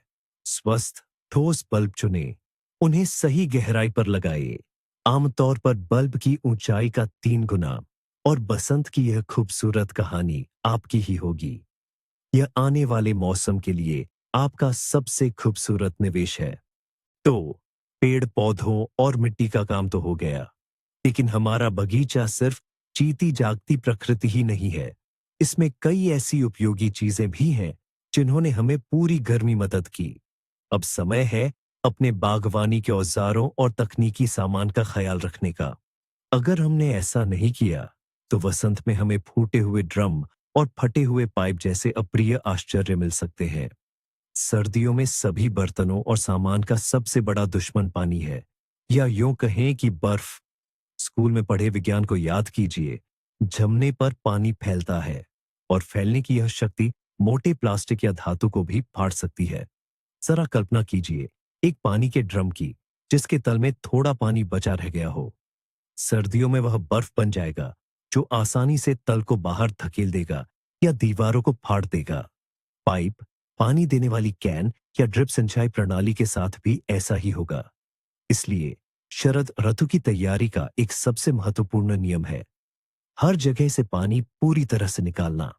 [SPEAKER 1] स्वस्थ ठोस बल्ब चुनें, उन्हें सही गहराई पर लगाए, आमतौर पर बल्ब की ऊंचाई का 3 गुना, और बसंत की यह खूबसूरत कहानी आपकी ही होगी। यह आने वाले मौसम के लिए आपका सबसे खूबसूरत निवेश है। तो पेड़ पौधों और मिट्टी का काम तो हो गया, लेकिन हमारा बगीचा सिर्फ जीती जागती प्रकृति ही नहीं है, इसमें कई ऐसी उपयोगी चीजें भी हैं जिन्होंने हमें पूरी गर्मी मदद की। अब समय है अपने बागवानी के औजारों और तकनीकी सामान का ख्याल रखने का। अगर हमने ऐसा नहीं किया तो वसंत में हमें फूटे हुए ड्रम और फटे हुए पाइप जैसे अप्रिय आश्चर्य मिल सकते हैं। सर्दियों में सभी बर्तनों और सामान का सबसे बड़ा दुश्मन पानी है, या यूं कहें कि बर्फ। स्कूल में पढ़े विज्ञान को याद कीजिए। जमने पर पानी फैलता है और फैलने की यह शक्ति मोटे प्लास्टिक या धातु को भी फाड़ सकती है। जरा कल्पना कीजिए एक पानी के ड्रम की जिसके तल में थोड़ा पानी बचा रह गया हो। सर्दियों में वह बर्फ बन जाएगा जो आसानी से तल को बाहर धकेल देगा या दीवारों को फाड़ देगा। पाइप, पानी देने वाली कैन या ड्रिप सिंचाई प्रणाली के साथ भी ऐसा ही होगा। इसलिए शरद ऋतु की तैयारी का एक सबसे महत्वपूर्ण नियम है हर जगह से पानी पूरी तरह से निकालना।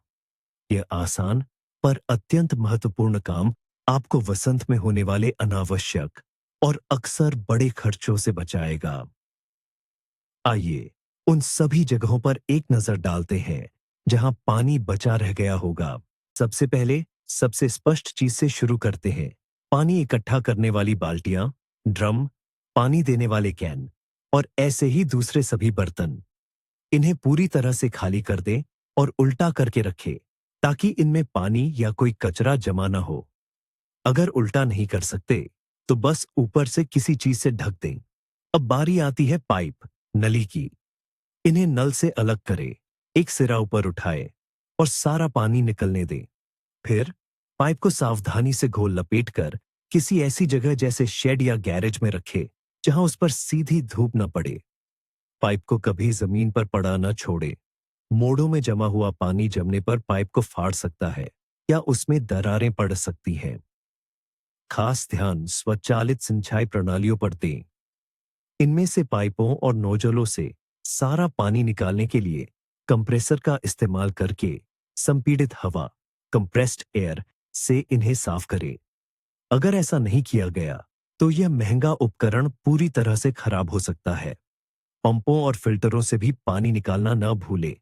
[SPEAKER 1] यह आसान पर अत्यंत महत्वपूर्ण काम आपको वसंत में होने वाले अनावश्यक और अक्सर बड़े खर्चों से बचाएगा। आइए उन सभी जगहों पर एक नजर डालते हैं जहां पानी बचा रह गया होगा। सबसे पहले सबसे स्पष्ट चीज से शुरू करते हैं। पानी इकट्ठा करने वाली बाल्टियां, ड्रम, पानी देने वाले कैन और ऐसे ही दूसरे सभी बर्तन। इन्हें पूरी तरह से खाली कर दें और उल्टा करके रखें ताकि इनमें पानी या कोई कचरा जमा न हो। अगर उल्टा नहीं कर सकते तो बस ऊपर से किसी चीज से ढक दें। अब बारी आती है पाइप, नली की। इन्हें नल से अलग करें, एक सिरा ऊपर उठाए और सारा पानी निकलने दें। फिर पाइप को सावधानी से घोल लपेटकर किसी ऐसी जगह जैसे शेड या गैरेज में रखें जहां उस पर सीधी धूप न पड़े। पाइप को कभी जमीन पर पड़ा न छोड़े। मोड़ों में जमा हुआ पानी जमने पर पाइप को फाड़ सकता है या उसमें दरारें पड़ सकती हैं। खास ध्यान स्वचालित सिंचाई प्रणालियों पर दें। इनमें से पाइपों और नोजलों से सारा पानी निकालने के लिए कंप्रेसर का इस्तेमाल करके संपीड़ित हवा, कंप्रेस्ड एयर से इन्हें साफ करें। अगर ऐसा नहीं किया गया तो यह महंगा उपकरण पूरी तरह से खराब हो सकता है। पंपों और फिल्टरों से भी पानी निकालना न भूलें।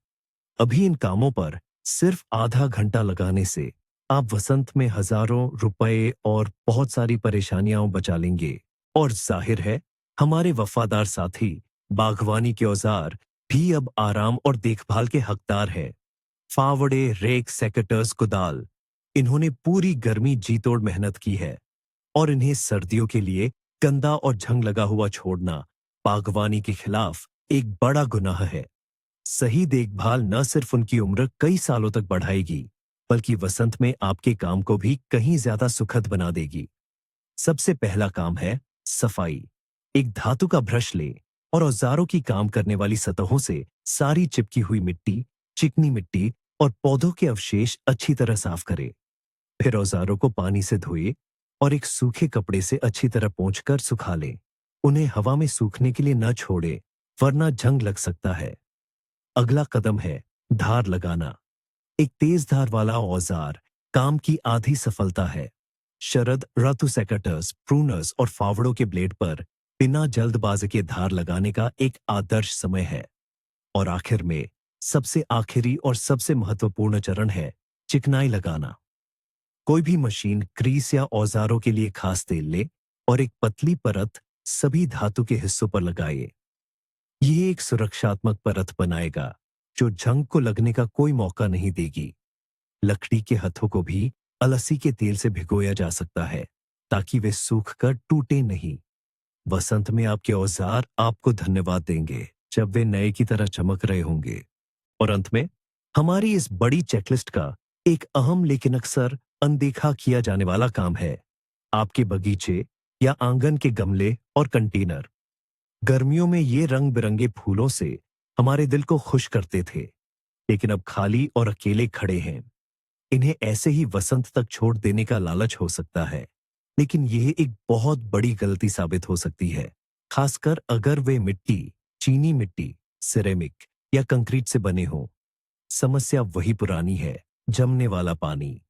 [SPEAKER 1] अभी इन कामों पर सिर्फ आधा घंटा लगाने से आप वसंत में हजारों रुपए और बहुत सारी परेशानियां बचा लेंगे। और जाहिर है हमारे वफादार साथी बागवानी के औजार भी अब आराम और देखभाल के हकदार हैं। फावड़े, रेक, सेकेटर्स, कुदाल, इन्होंने पूरी गर्मी जी तोड़ मेहनत की है और इन्हें सर्दियों के लिए गंदा और जंग लगा हुआ छोड़ना बागवानी के खिलाफ एक बड़ा गुनाह है। सही देखभाल न सिर्फ उनकी उम्र कई सालों तक बढ़ाएगी बल्कि वसंत में आपके काम को भी कहीं ज्यादा सुखद बना देगी। सबसे पहला काम है सफाई। एक धातु का ब्रश लें और औजारों की काम करने वाली सतहों से सारी चिपकी हुई मिट्टी, चिकनी मिट्टी और पौधों के अवशेष अच्छी तरह साफ करें। फिर औजारों को पानी से धोए और एक सूखे कपड़े से अच्छी तरह पोंछकर सुखा लें। उन्हें हवा में सूखने के लिए न छोड़े वरना जंग लग सकता है। अगला कदम है धार लगाना। एक तेज धार वाला औजार काम की आधी सफलता है। शरद ऋतु सेकेटर्स, प्रूनर्स और फावड़ों के ब्लेड पर बिना जल्दबाजी के धार लगाने का एक आदर्श समय है। और आखिर में सबसे आखिरी और सबसे महत्वपूर्ण चरण है चिकनाई लगाना। कोई भी मशीन, क्रीस या औजारों के लिए खास तेल ले और एक पतली परत सभी धातु के हिस्सों पर लगाए। यह एक सुरक्षात्मक परत बनाएगा जो जंग को लगने का कोई मौका नहीं देगी। लकड़ी के हथों को भी अलसी के तेल से भिगोया जा सकता है ताकि वे सूखकर टूटे नहीं। वसंत में आपके औजार आपको धन्यवाद देंगे जब वे नए की तरह चमक रहे होंगे। और अंत में हमारी इस बड़ी चेकलिस्ट का एक अहम लेकिन अक्सर अनदेखा किया जाने वाला काम है आपके बगीचे या आंगन के गमले और कंटेनर। गर्मियों में ये रंग बिरंगे फूलों से हमारे दिल को खुश करते थे, लेकिन अब खाली और अकेले खड़े हैं। इन्हें ऐसे ही वसंत तक छोड़ देने का लालच हो सकता है, लेकिन यह एक बहुत बड़ी गलती साबित हो सकती है, खासकर अगर वे मिट्टी, चीनी मिट्टी, सिरेमिक या कंक्रीट से बने हों। समस्या वही पुरानी है, जमने वाला पानी।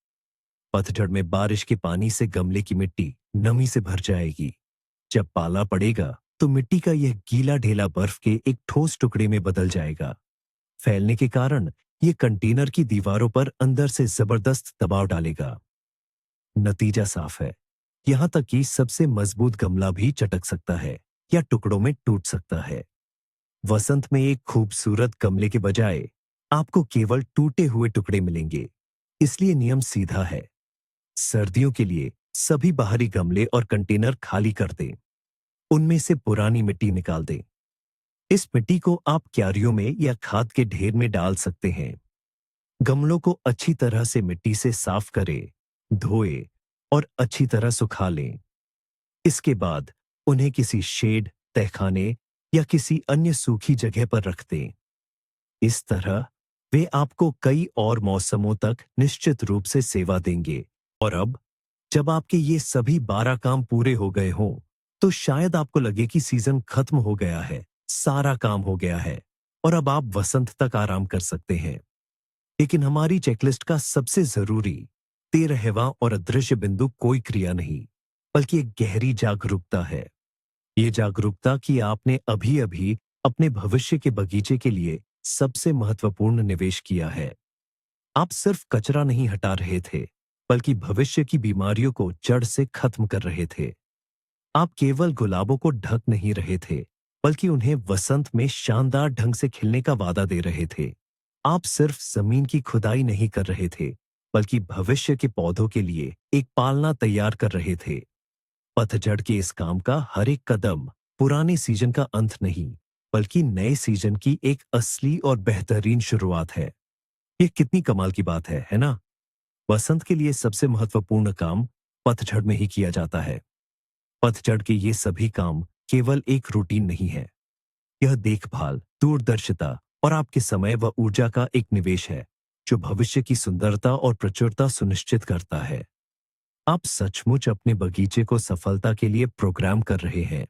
[SPEAKER 1] पतझड़ में बारिश के पानी से गमले की मिट्टी नमी से भर जाएगी। जब पाला पड़ेगा तो मिट्टी का यह गीला ढेला बर्फ के एक ठोस टुकड़े में बदल जाएगा। फैलने के कारण ये कंटेनर की दीवारों पर अंदर से जबरदस्त दबाव डालेगा। नतीजा साफ है, यहां तक कि सबसे मजबूत गमला भी चटक सकता है या टुकड़ों में टूट सकता है। वसंत में एक खूबसूरत गमले के बजाय आपको केवल टूटे हुए टुकड़े मिलेंगे। इसलिए नियम सीधा है, सर्दियों के लिए सभी बाहरी गमले और कंटेनर खाली कर दें। उनमें से पुरानी मिट्टी निकाल दें। इस मिट्टी को आप क्यारियों में या खाद के ढेर में डाल सकते हैं। गमलों को अच्छी तरह से मिट्टी से साफ करें, धोए और अच्छी तरह सुखा लें। इसके बाद उन्हें किसी शेड, तहखाने या किसी अन्य सूखी जगह पर रख दें। इस तरह वे आपको कई और मौसमों तक निश्चित रूप से सेवा देंगे। और अब जब आपके ये सभी 12 काम पूरे हो गए हों, तो शायद आपको लगे कि सीजन खत्म हो गया है, सारा काम हो गया है और अब आप वसंत तक आराम कर सकते हैं। लेकिन हमारी चेकलिस्ट का सबसे जरूरी 13वां और अदृश्य बिंदु कोई क्रिया नहीं, बल्कि एक गहरी जागरूकता है। ये जागरूकता कि आपने अभी अभी अपने भविष्य के बगीचे के लिए सबसे महत्वपूर्ण निवेश किया है। आप सिर्फ कचरा नहीं हटा रहे थे, बल्कि भविष्य की बीमारियों को जड़ से खत्म कर रहे थे। आप केवल गुलाबों को ढक नहीं रहे थे, बल्कि उन्हें वसंत में शानदार ढंग से खिलने का वादा दे रहे थे। आप सिर्फ जमीन की खुदाई नहीं कर रहे थे, बल्कि भविष्य के पौधों के लिए एक पालना तैयार कर रहे थे। पतझड़ के इस काम का हर एक कदम पुराने सीजन का अंत नहीं, बल्कि नए सीजन की एक असली और बेहतरीन शुरुआत है। ये कितनी कमाल की बात है ना? वसंत के लिए सबसे महत्वपूर्ण काम पतझड़ में ही किया जाता है। पतझड़ के ये सभी काम केवल एक रूटीन नहीं है। यह देखभाल, दूरदर्शिता और आपके समय व ऊर्जा का एक निवेश है, जो भविष्य की सुंदरता और प्रचुरता सुनिश्चित करता है। आप सचमुच अपने बगीचे को सफलता के लिए प्रोग्राम कर रहे हैं।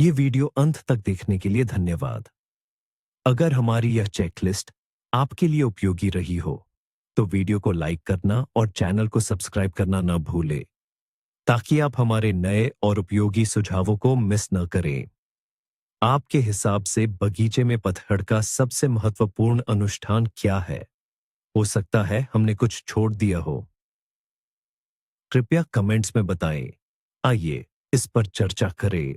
[SPEAKER 1] ये वीडियो अंत तक देखने के लिए धन्यवाद। अगर हमारी यह चेकलिस्ट आपके लिए उपयोगी रही हो, तो वीडियो को लाइक करना और चैनल को सब्सक्राइब करना न भूलें, ताकि आप हमारे नए और उपयोगी सुझावों को मिस न करें। आपके हिसाब से बगीचे में पतझड़ का सबसे महत्वपूर्ण अनुष्ठान क्या है? हो सकता है हमने कुछ छोड़ दिया हो। कृपया कमेंट्स में बताएं। आइए इस पर चर्चा करें।